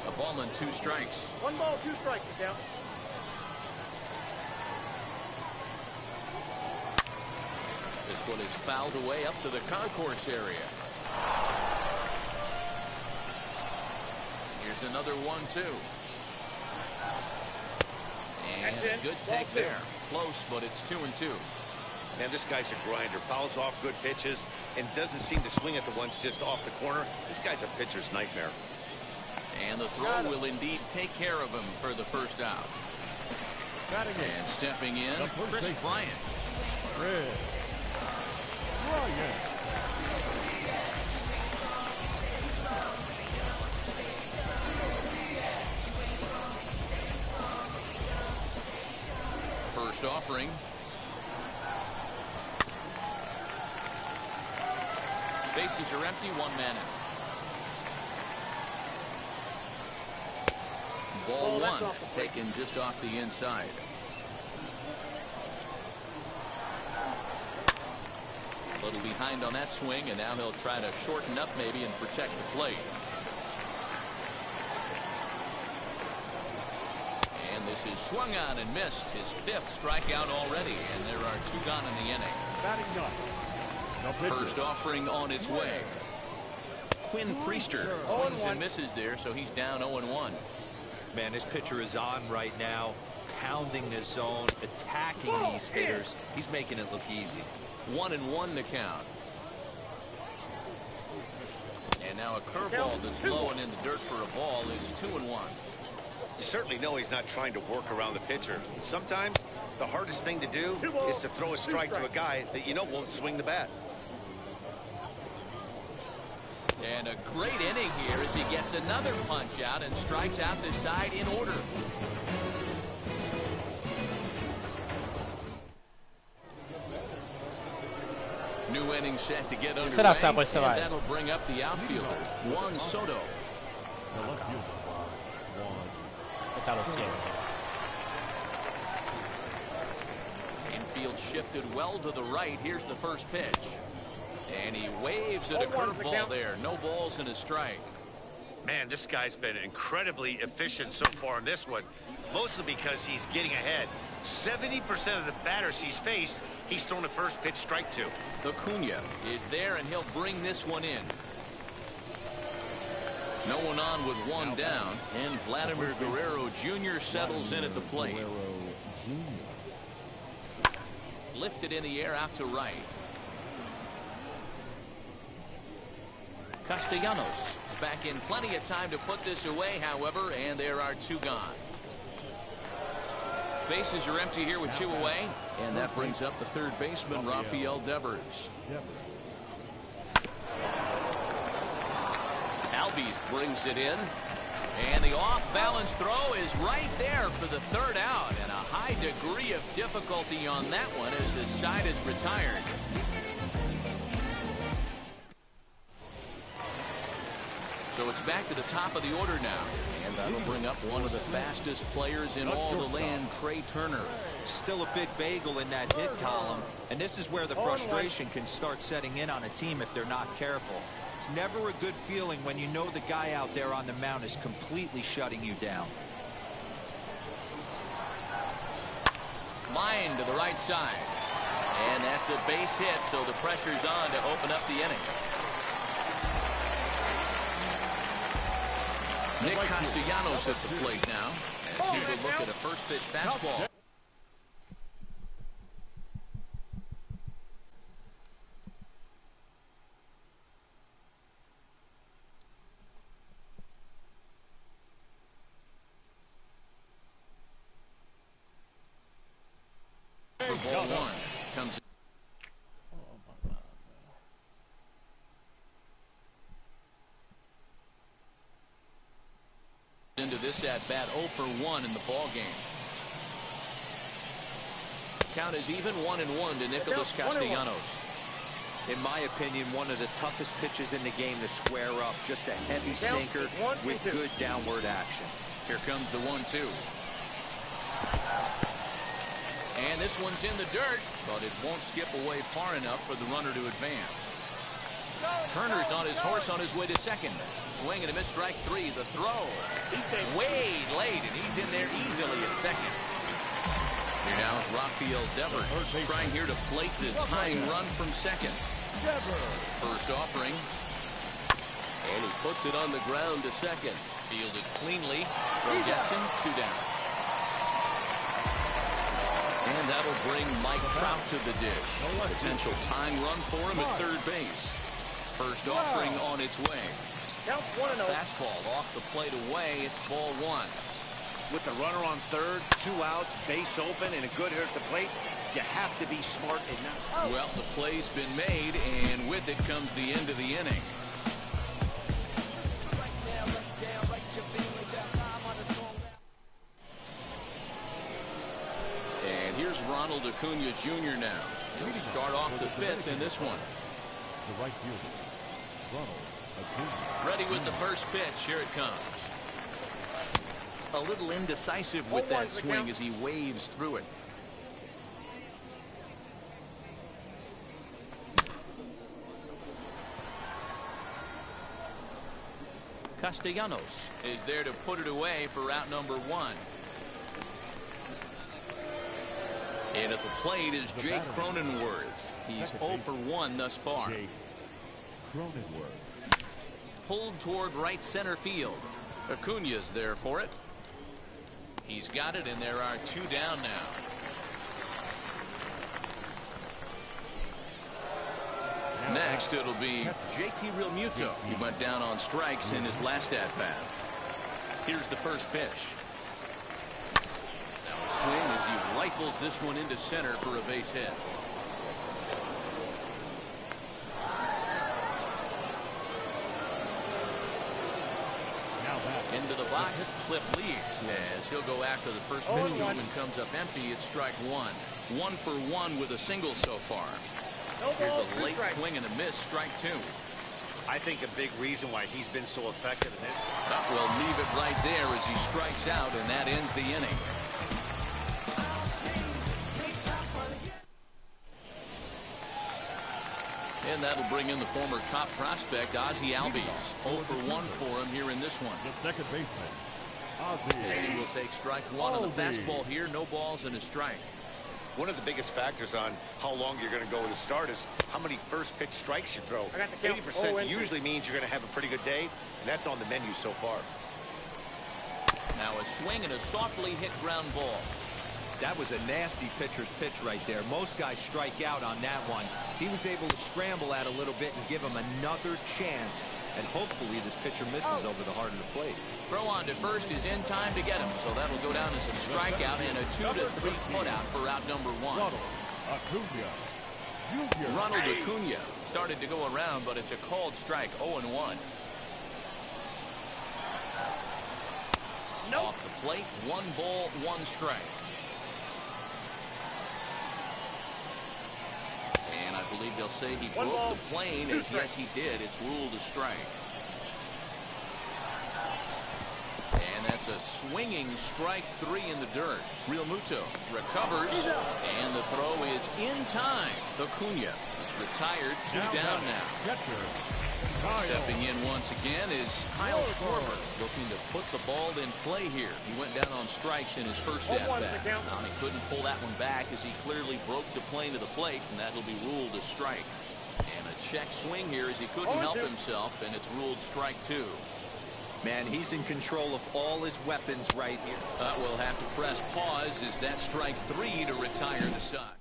A ball and 2 strikes. 1 ball, 2 strikes, count. This one is fouled away up to the concourse area. Here's another 1-2. And a good take there. Close, but it's 2-2. Man, this guy's a grinder. Fouls off good pitches and doesn't seem to swing at the ones just off the corner. This guy's a pitcher's nightmare. And the throw will indeed take care of him for the first out. And stepping in, Chris Bryant. First offering. Bases are empty, 1 man out. Ball 1, taken just off the inside. A little behind on that swing, and now he'll try to shorten up maybe and protect the plate. And this is swung on and missed. His 5th strikeout already, and there are 2 gone in the inning. First offering on its way. Quinn Priester swings and misses there, so he's down 0-1. Man, this pitcher is on right now, pounding the zone, attacking these hitters. He's making it look easy. 1-1 to count. And now a curveball that's low and in the dirt for a ball. It's 2-1. You certainly know he's not trying to work around the pitcher. Sometimes the hardest thing to do is to throw a strike to a guy that you know won't swing the bat. And a great inning here as he gets another punch out and strikes out the side in order. New inning set to get underway, and that'll bring up the outfielder, Juan Soto. Infield shifted well to the right. Here's the first pitch. And he waves at a curveball there. No balls and a strike. Man, this guy's been incredibly efficient so far in this one, mostly because he's getting ahead. 70% of the batters he's faced, he's thrown a first pitch strike to. Acuna is there, and he'll bring this one in. No one on with 1 down, and Vladimir Guerrero Jr. settles in at the plate. Lifted in the air out to right. Castellanos is back in plenty of time to put this away, however, and there are 2 gone. Bases are empty here with 2 away, and that brings up the third baseman, Rafael Devers. Albies brings it in, and the off-balance throw is right there for the 3rd out, and a high degree of difficulty on that one as the side is retired. So it's back to the top of the order now, and that'll bring up one of the fastest players in all the land, Trey Turner. Still a big bagel in that hit column, and this is where the frustration can start setting in on a team if they're not careful. It's never a good feeling when you know the guy out there on the mound is completely shutting you down. Line to the right side, and that's a base hit, so the pressure's on to open up the inning. Nick Castellanos at the plate now as he will look at a first pitch fastball. For ball 1 comes into this at bat 0 for 1 in the ball game. Count is even 1-1 to Nicholas Castellanos. In my opinion, one of the toughest pitches in the game to square up. Just a heavy sinker with good downward action. Here comes the 1-2. And this one's in the dirt, but it won't skip away far enough for the runner to advance. Turner's on his horse on his way to second. Swing and a miss, strike three. The throw way late, and he's in there easily at second. Here now is Rafael Devers trying here to plate the tying run from second. First offering. And he puts it on the ground to second. Fielded cleanly. Throw gets him, 2 down. And that'll bring Mike Trout to the dish. Potential tying run for him at third base. First offering on its way. Fastball off the plate away. It's ball 1. With the runner on third, 2 outs, base open, and a good hit at the plate, you have to be smart and not. Well, the play's been made, and with it comes the end of the inning. And here's Ronald Acuna Jr. now. He'll start off the 5th in this one. The right fielder, Ronald Acuna. Ready with the first pitch. Here it comes. A little indecisive with that swing as he waves through it. Castellanos is there to put it away for out number 1. And at the plate is Jake Cronenworth. He's 0 for 1 thus far. Jake Cronenworth. Pulled toward right center field. Acuna's there for it. He's got it, and there are 2 down now. Next, it'll be JT Realmuto. He went down on strikes in his last at-bat. Here's the first pitch. Now a swing as he rifles this one into center for a base hit. Into the box, Cliff Lee, as he'll go after the first pitch to him and comes up empty. It's strike 1. 1 for 1 with a single so far. Here's a late swing and a miss, strike 2. I think a big reason why he's been so effective in this. We'll leave it right there as he strikes out, and that ends the inning. And that'll bring in the former top prospect, Ozzie Albies. 0 for 1 for him here in this one. The second baseman, As he will take strike 1 on the fastball here. No balls and a strike. One of the biggest factors on how long you're going to go with a start is how many first pitch strikes you throw. 80% usually means you're going to have a pretty good day, and that's on the menu so far. Now a swing and a softly hit ground ball. That was a nasty pitcher's pitch right there. Most guys strike out on that one. He was able to scramble at a little bit and give him another chance. And hopefully this pitcher misses over the heart of the plate. Throw on to first is in time to get him. So that'll go down as a strikeout and a 2-3 putout for out number 1. Ronald Acuna started to go around, but it's a called strike. 0-1. Off the plate, 1 ball, 1 strike. And I believe they'll say he broke the plane, as yes he did. It's ruled a strike. And that's a swinging strike 3 in the dirt. Realmuto recovers, and the throw is in time. Acuna is retired, 2 down now. Stepping in once again is Kyle Schwarber, looking to put the ball in play here. He went down on strikes in his first at-bat. He couldn't pull that one back as he clearly broke the plane to the plate, and that'll be ruled a strike. And a check swing here as he couldn't help himself, and it's ruled strike 2. Man, he's in control of all his weapons right here. We'll have to press pause as that strike 3 to retire the side.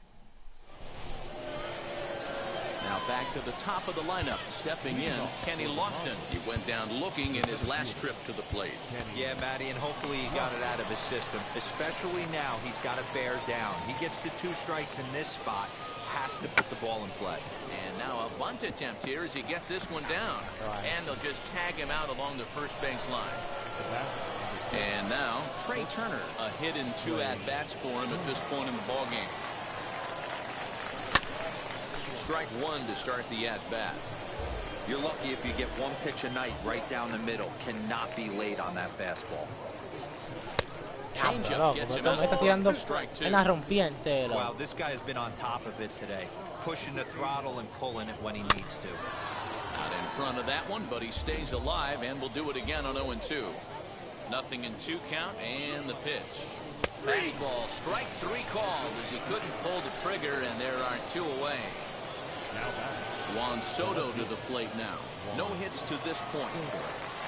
Now back to the top of the lineup, stepping in, Kenny Lofton. He went down looking in his last trip to the plate. Yeah, Matty, and hopefully he got it out of his system. Especially now, he's got to bear down. He gets the 2 strikes in this spot, has to put the ball in play. And now a bunt attempt here as he gets this one down. And they'll just tag him out along the first base line. And now Trey Turner, a hit in 2 at-bats for him at this point in the ballgame. Strike one to start the at-bat. You're lucky if you get one pitch a night right down the middle. Cannot be late on that fastball. Changeup gets him out. Strike two. Wow, this guy has been on top of it today. Pushing the throttle and pulling it when he needs to. Out in front of that one, but he stays alive and will do it again on 0-2. Nothing in 2 count and the pitch. Fastball, strike 3 called as he couldn't pull the trigger, and there are 2 away. Juan Soto to the plate now. No hits to this point.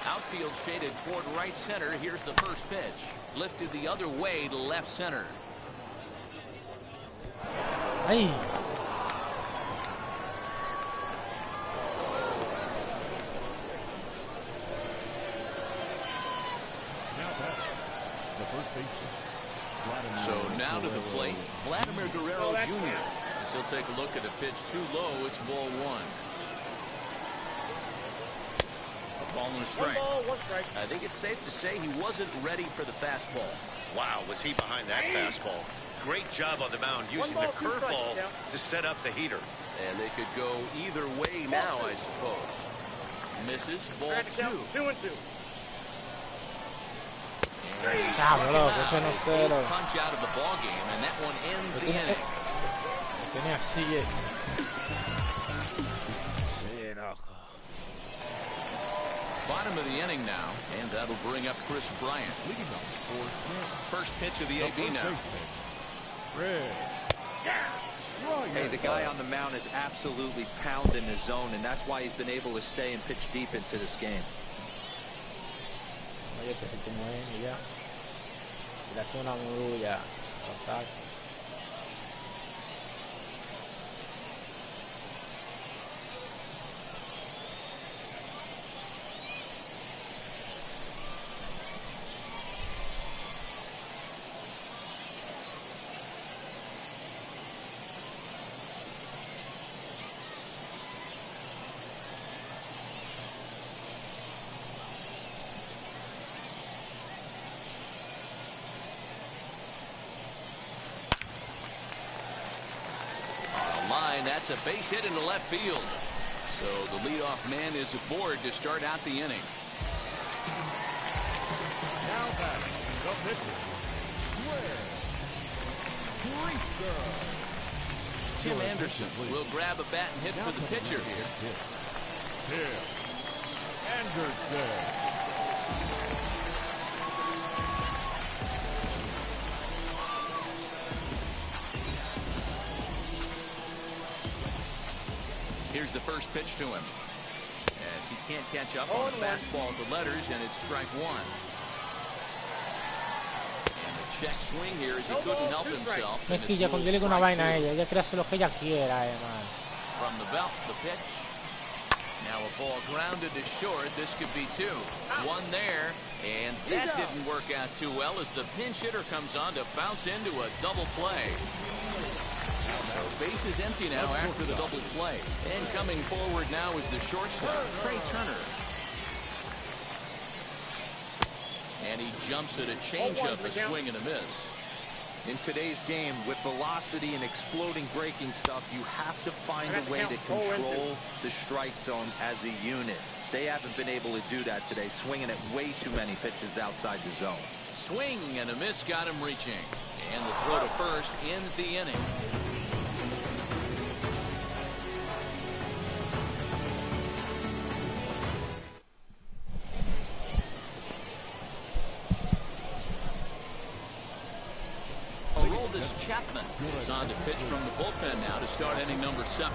Outfield shaded toward right center. Here's the first pitch. Lifted the other way to left center. Hey. So now to the plate, Vladimir Guerrero Jr. As he'll take a look at a pitch too low. It's ball 1. A ball and a strike. I think it's safe to say he wasn't ready for the fastball. Wow, was he behind that fastball? Great job on the mound using the curveball to set up the heater. And they could go either way now, I suppose. Misses, ball 2. 2-2. Punch out of the ball game, and that one ends the inning. Bottom of the inning now, and that'll bring up Chris Bryant. First pitch of the AB now. Hey, the guy on the mound is absolutely pounding his zone, and that's why he's been able to stay and pitch deep into this game. Oye, que se te mueven y ya. Y le hace una murulla. Total. That's a base hit into left field. So the leadoff man is aboard to start out the inning. Now batting the pitcher, Tim Anderson will grab a bat and hit for the pitcher here. Tim Anderson. Here's the first pitch to him. As he can't catch up on a fastball at the letters, and it's strike 1. And a check swing here as he couldn't help himself. Mezquilla, contiene con una vaina a ella. Ella quiere hacer lo que ella quiera, man. From the belt, the pitch. Now a ball grounded to short. This could be 2. 1 there, and that didn't work out too well as the pinch hitter comes on to bounce into a double play. So base is empty now after the double play. And coming forward now is the shortstop, Trey Turner. And he jumps at a changeup, a swing and a miss. In today's game, with velocity and exploding breaking stuff, you have to find a way to control the strike zone as a unit. They haven't been able to do that today, swinging at way too many pitches outside the zone. Swing and a miss got him reaching. And the throw to first ends the inning. Chapman is on to pitch from the bullpen now to start inning number 7.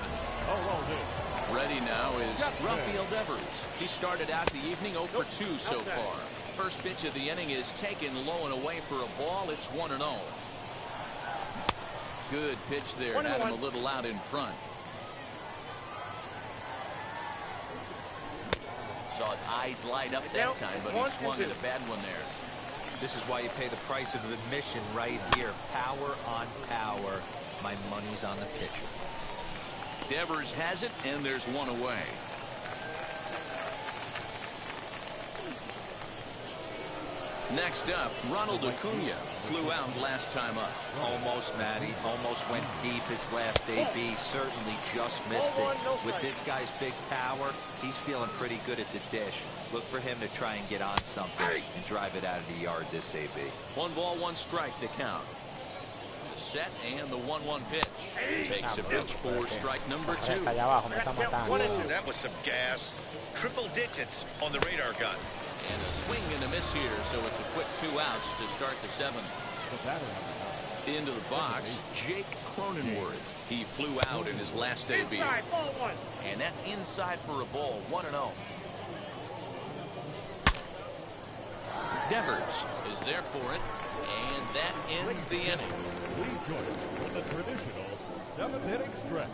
Ready now is Rafael Devers. He started out the evening 0 for 2 so far. First pitch of the inning is taken low and away for a ball. It's 1-0. Good pitch there. Had him a little out in front. Saw his eyes light up that time, but he swung at a bad one there. This is why you pay the price of admission right here. Power on power. My money's on the pitcher. Devers has it, and there's 1 away. Next up, Ronald Acuna flew out last time up. Almost, Matty. Almost went deep his last AB. Certainly just missed it. With this guy's big power, he's feeling pretty good at the dish. Look for him to try and get on something and drive it out of the yard this AB. 1 ball, 1 strike to count. The set and the 1-1 pitch. Takes a pitch for strike number 2. That was some gas. Triple digits on the radar gun. And a swing and a miss here, so it's a quick 2 outs to start the 7th. Into the box, Jake Cronenworth. He flew out in his last AB. And that's inside for a ball, 1-0. Devers is there for it, and that ends the inning. Please join us for the traditional 7th-inning stretch.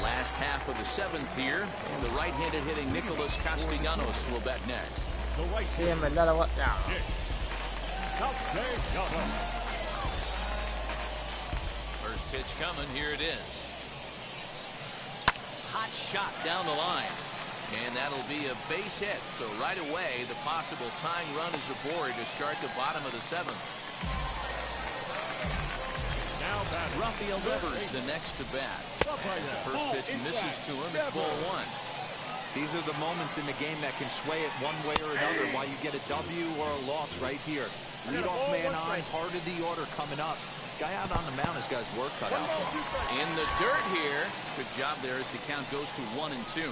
Last half of the 7th here, and the right-handed hitting Nicholas Castellanos will bat next. The right Sí, en verdad lo voy a... Castellanos. First pitch coming, here it is. Hot shot down the line, and that'll be a base hit. So right away, the possible tying run is aboard to start the bottom of the 7th. Now batting. Rafael Devers the next to bat. As the first pitch misses to him, it's ball 1. These are the moments in the game that can sway it one way or another, while you get a W or a loss right here. Leadoff man on, heart of the order coming up. Guy out on the mound has got his work cut out for him. In the dirt here. Good job there as the count goes to 1-2.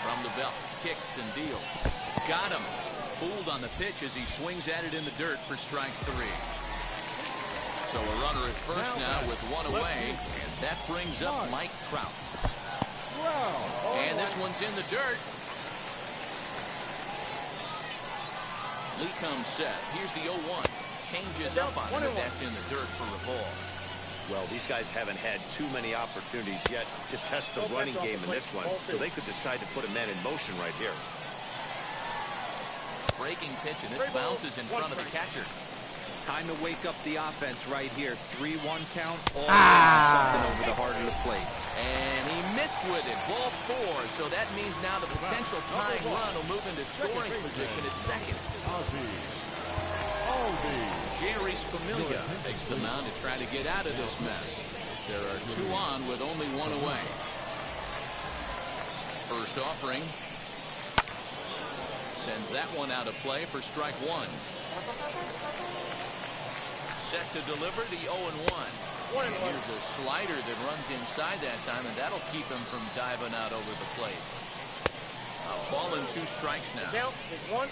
From the belt, kicks and deals. Got him. Fooled on the pitch as he swings at it in the dirt for strike 3. So a runner at first now with 1 away, and that brings up Mike Trout. And this one's in the dirt. Lee comes set. Here's the 0-1. Changes up on it. That's in the dirt for a ball. Well, these guys haven't had too many opportunities yet to test the running game in this one, so they could decide to put a man in motion right here. Breaking pitch, and this bounces in front of the catcher. Time to wake up the offense right here. 3-1 count. All on something over the heart of the plate. And he missed with it. Ball 4. So that means now the potential tying run will move into scoring position at second. Jerry Familia takes the mound to try to get out of this mess. There are 2 on with only 1 away. First offering. Sends that one out of play for strike 1. Set to deliver the 0-1. Here's a slider that runs inside that time, and that'll keep him from diving out over the plate. A ball and 2 strikes now.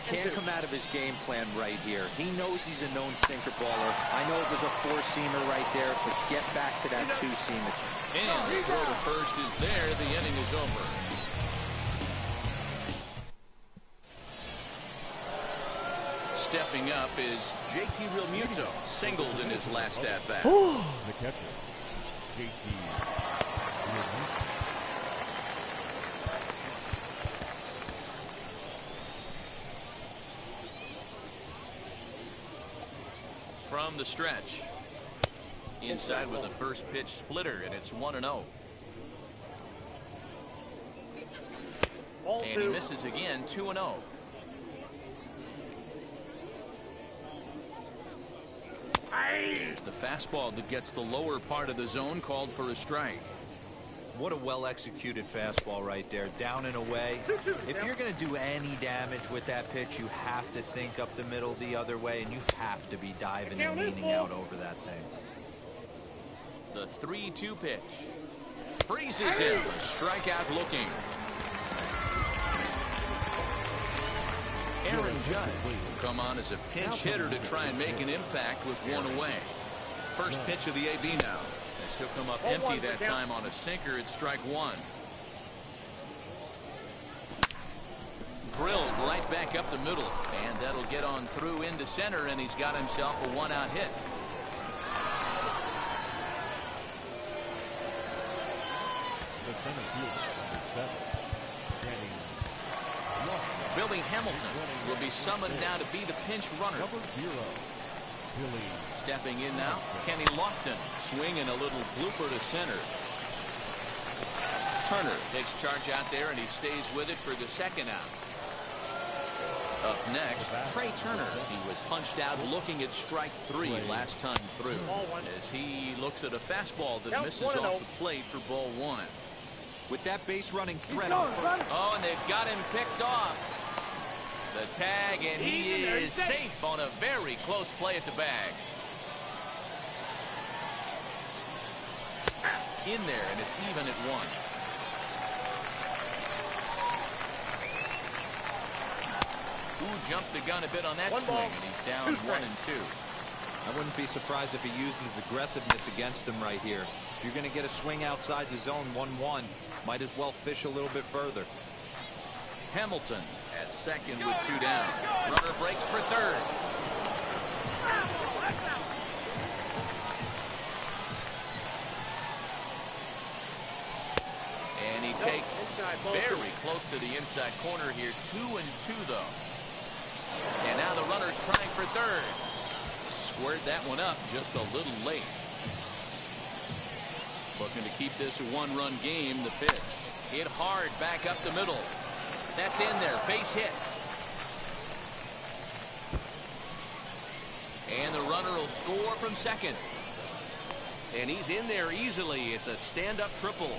Can't come out of his game plan right here. He knows he's a known sinker baller. I know it was a 4-seamer right there, but get back to that 2-seamer. And the throw to first is there. The inning is over. Stepping up is JT Realmuto, singled in his last at-bat. The catcher, JT Realmuto. From the stretch. Inside with a first pitch splitter, and it's 1-0. And he misses again, 2-0. Here's the fastball that gets the lower part of the zone, called for a strike. What a well-executed fastball right there, down and away. If you're going to do any damage with that pitch, you have to think up the middle the other way, and you have to be diving and leaning out over that thing. The 3-2 pitch. Freezes him, a strikeout looking. Aaron Judge will come on as a pinch hitter to try and make an impact with 1 away. First pitch of the AB now. As he'll come up empty that time on a sinker at strike 1. Drilled right back up the middle, and that'll get on through into center, and he's got himself a 1-out hit. The center fielder, number 7, Billy Hamilton will be summoned now to be the pinch runner. number 0, Billy. Stepping in now, Kenny Lofton swinging a little blooper to center. Turner takes charge out there, and he stays with it for the second out. Up next, Trey Turner. He was punched out looking at strike 3 last time through, as he looks at a fastball that misses off the plate for ball 1. With that base running threat on first. Oh, and they've got him picked off. The tag, and he is safe on a very close play at the bag. In there, and it's even at 1. Who jumped the gun a bit on that swing, and he's down 1 and 2. I wouldn't be surprised if he uses aggressiveness against him right here. If you're going to get a swing outside the zone 1-1, might as well fish a little bit further. Hamilton at second with 2 down. Runner breaks for third. And he takes very close to the inside corner here. 2 and 2 though. And now the runner's trying for third. Squared that one up just a little late. Looking to keep this a 1-run game. The pitch hit hard back up the middle. That's in there. Base hit. And the runner will score from second. And he's in there easily. It's a stand-up triple.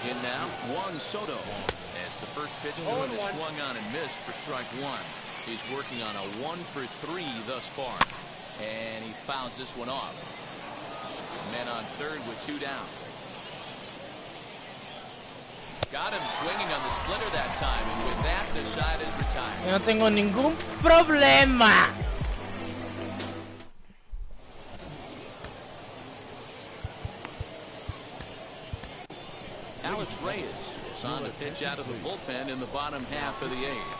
In now, Juan Soto. As the first pitch to him is swung on and missed for strike 1. He's working on a 1 for 3 thus far. And he fouls this one off. Men on third with 2 down. Got him swinging on the splitter that time, and with that, the side is retired. No tengo ningún problema. Alex Reyes is on to pitch out of the bullpen in the bottom half of the 8th.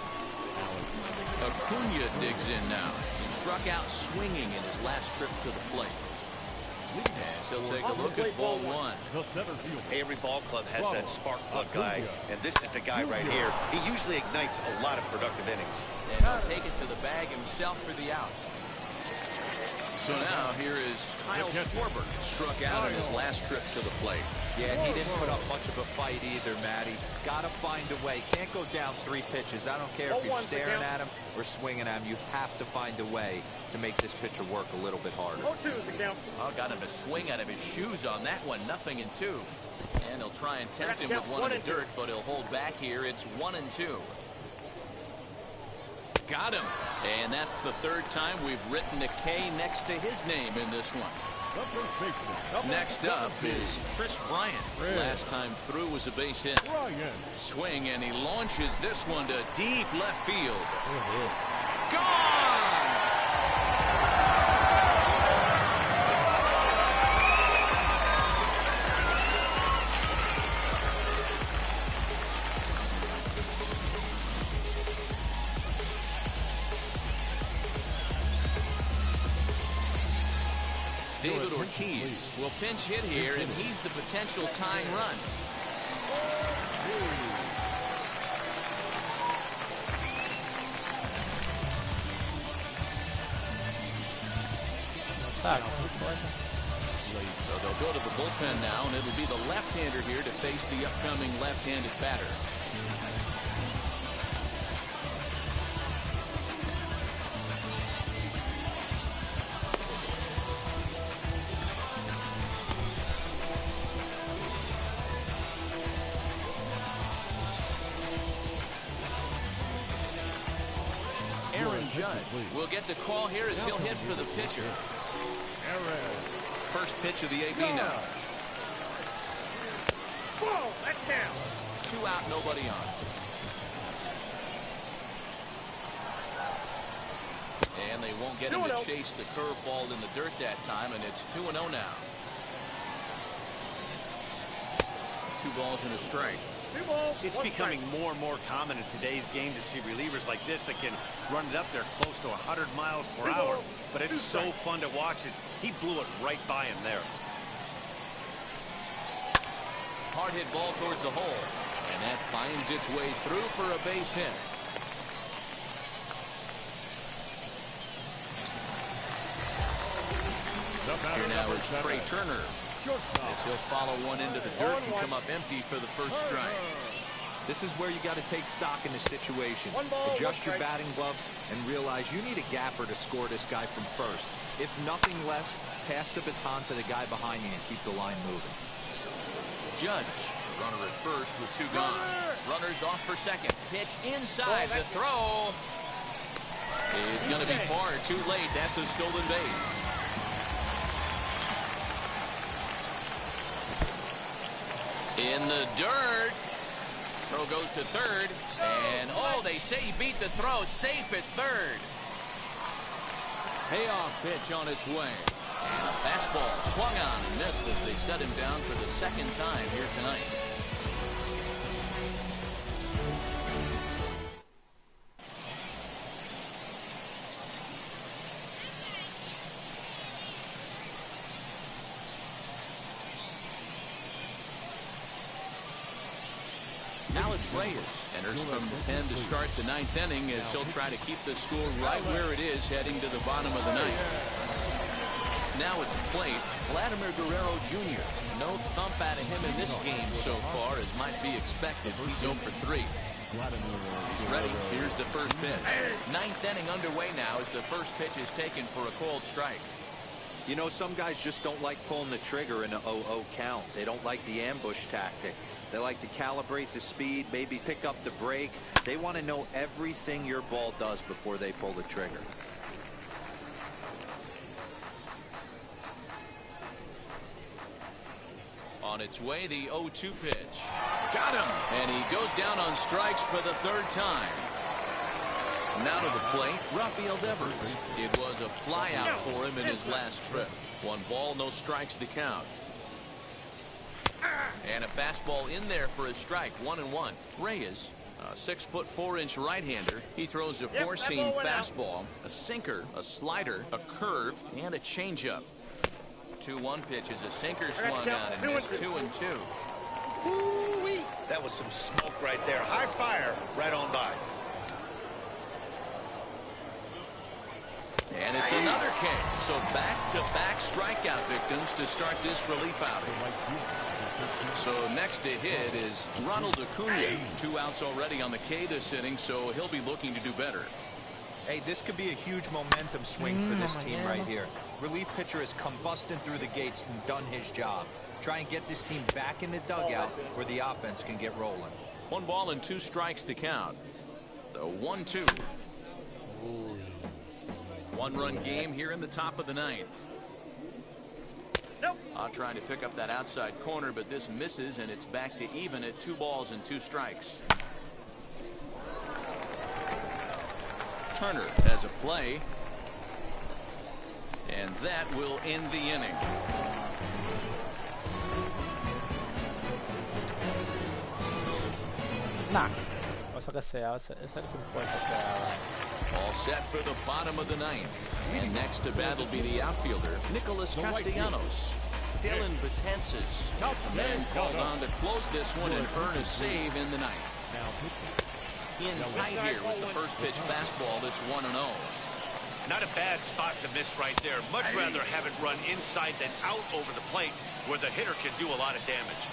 Acuna digs in now. He struck out swinging in his last trip to the plate. As he'll take a look at ball 1. Hey, every ball club has that spark plug guy, and this is the guy right here. He usually ignites a lot of productive innings. And he'll take it to the bag himself for the out. So now here is Kyle Schwarber, struck out in his last trip to the plate. Yeah, he didn't put up much of a fight either, Matty. Got to find a way. Can't go down 3 pitches. I don't care if you're staring at him or swinging at him. You have to find a way to make this pitcher work a little bit harder. Oh, got him to swing out of his shoes on that one. 0-2. And he'll try and tempt him with one in the dirt, but he'll hold back here. It's 1-2. Got him. And that's the 3rd time we've written a K next to his name in this one. Next up is Chris Bryant. Last time through was a base hit. Swing, and he launches this one to deep left field. Gone! David Ortiz will pinch hit here, and he's the potential tying run. So they'll go to the bullpen now, and it'll be the left-hander here to face the upcoming left-handed batter. We'll get the call here as he'll hit for the pitcher. First pitch of the AB now. 2 out, nobody on. And they won't get him to chase the curveball in the dirt that time, and it's 2-0 now. 2 balls and a strike. It's becoming more and more common in today's game to see relievers like this that can run it up there close to 100 miles per hour. But it's so fun to watch it. He blew it right by him there. Hard hit ball towards the hole. And that finds its way through for a base hit. Here now is Trey Turner. shortstop. Yes, he'll follow one into the dirt and come up empty for the first strike. This is where you got to take stock in the situation. Adjust your batting gloves and realize you need a gapper to score this guy from first. If nothing less, pass the baton to the guy behind you and keep the line moving. Judge, runner at first with two gone. Runners off for second. Pitch inside. The throw is going to be far too late. That's a stolen base. In the dirt. Throw goes to third, and they say he beat the throw. Safe at third. Payoff pitch on its way. And a fastball swung on and missed as they set him down for the second time here tonight. Now it's Reyes. Enters from the pen to start the ninth inning as he'll try to keep the score right where it is heading to the bottom of the ninth. Now at the plate, Vladimir Guerrero Jr. No thump out of him in this game so far as might be expected. He's 0 for 3. He's ready. Here's the first pitch. Ninth inning underway now as the first pitch is taken for a called strike. You know, some guys just don't like pulling the trigger in an 0-0 count. They don't like the ambush tactic. They like to calibrate the speed, maybe pick up the brake. They want to know everything your ball does before they pull the trigger. On its way, the 0-2 pitch. Got him! And he goes down on strikes for the third time. Now to the plate, Rafael Devers. It was a flyout for him in his last trip. 1 ball, no strikes to count. And a fastball in there for a strike. 1-1. Reyes, a 6'4" right-hander. He throws a four-seam fastball, a sinker, a slider, a curve, and a changeup. 2-1 pitch is a sinker swung on and missed. 2-2. Ooh-wee. That was some smoke right there. High fire right on by. And it's another K. So back-to-back strikeout victims to start this relief outing. So next to hit is Ronald Acuna. 2 outs already on the K this inning, so he'll be looking to do better. Hey, this could be a huge momentum swing for this team right here. Relief pitcher has come busting through the gates and done his job. Try and get this team back in the dugout where the offense can get rolling. 1 ball and 2 strikes to count. The 1-2. 1-run game here in the top of the ninth. Trying to pick up that outside corner, but this misses, and it's back to even at 2 balls and 2 strikes. Turner has a play, and that will end the inning. Nah, cosa que sea, es el que importa que haga. All set for the bottom of the ninth. And next to bat will be the outfielder, Nicholas Castellanos. Dylan Betances. The man called on to close this one and earn a save in the ninth. In tight here with the first pitch fastball that's 1-0. Not a bad spot to miss right there. Much rather have it run inside than out over the plate where the hitter can do a lot of damage.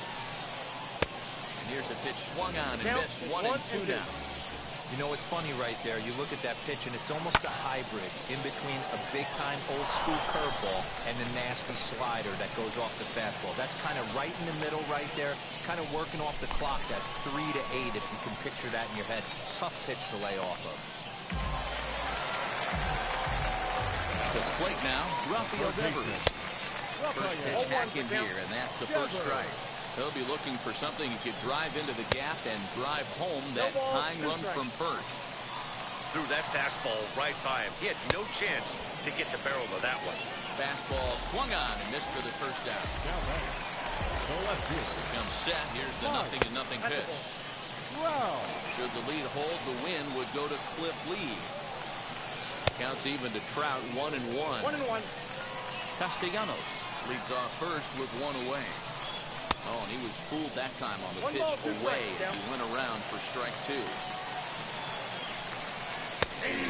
And here's a pitch swung on and missed. 1-2 now. You know, it's funny right there. You look at that pitch, and it's almost a hybrid in between a big-time old-school curveball and the nasty slider that goes off the fastball. That's kind of right in the middle right there, kind of working off the clock, that 3 to 8, if you can picture that in your head. Tough pitch to lay off of. To the plate now, Rafael Devers. First pitch hack in here, and that's the first strike. He'll be looking for something he could drive into the gap and drive home that tying run from first. Threw that fastball right by him. He had no chance to get the barrel of that one. Fastball swung on and missed for the first down. Comes set. Here's the 0-0 pitch. Should the lead hold, the win would go to Cliff Lee. Counts even to Trout. 1-1. 1-1. Castellanos leads off first with 1 away. Oh, and he was fooled that time on the pitch away as he went around for strike 2.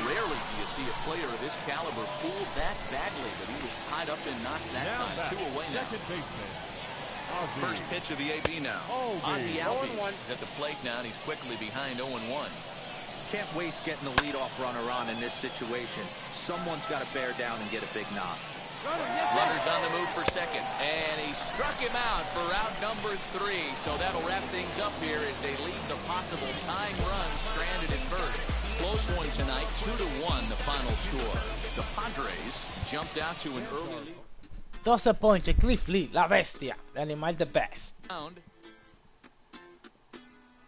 Rarely do you see a player of this caliber fooled that badly, but he was tied up in knots that time. 2 away now. Second baseman. First pitch of the AB now. Ozzie Albies is at the plate now, and he's quickly behind 0-1. Can't waste getting the leadoff runner on in this situation. Someone's got to bear down and get a big knock. Runner's on the move for second, and he struck him out for out number 3. So that'll wrap things up here as they leave the possible tying run stranded at first. Close one tonight, 2-1 the final score. The Padres jumped out to an early lead. 12 ponches, Cliff Lee, la bestia, el animal the best.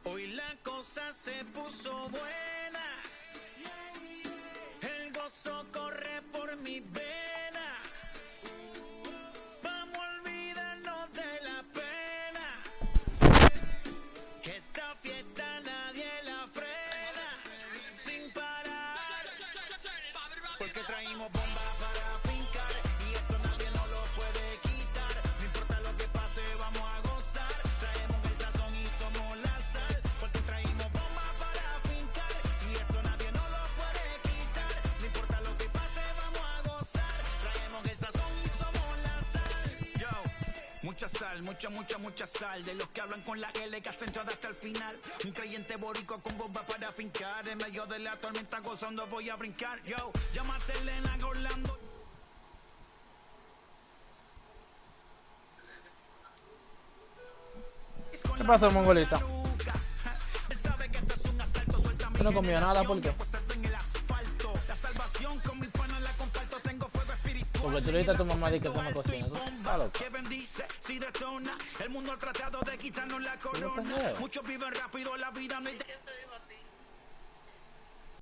Hoy la cosa se puso buena. El gozo corre por mi vena. Vamos a olvidarnos de la pena. Esta fiesta nadie la frena. Sin parar. Porque traímos bomba para fincar. Y esto nadie nos lo puede quitar. No importa lo que pase, vamos a gozar. Traemos el sazón y somos la sal. Porque traímos bomba para fincar. Y esto nadie nos lo puede quitar. No importa lo que pase, vamos a gozar. Traemos el sazón y somos la sal. Yo, mucha sal, mucha sal. De los que hablan con la L que hacen entrada hasta el final. Un creyente boricua con bomba para fincar. En medio de la tormenta gozando voy a brincar. Yo, llámate Elena Orlando. ¿Qué pasó, mongolita? Tú no comió nada, ¿por qué? Porque tú le dices a tu mamá de que tú no cocinas. ¿Tú estás loco? El mundo ha tratado de quitarnos la corona. Muchos viven rápido la vida.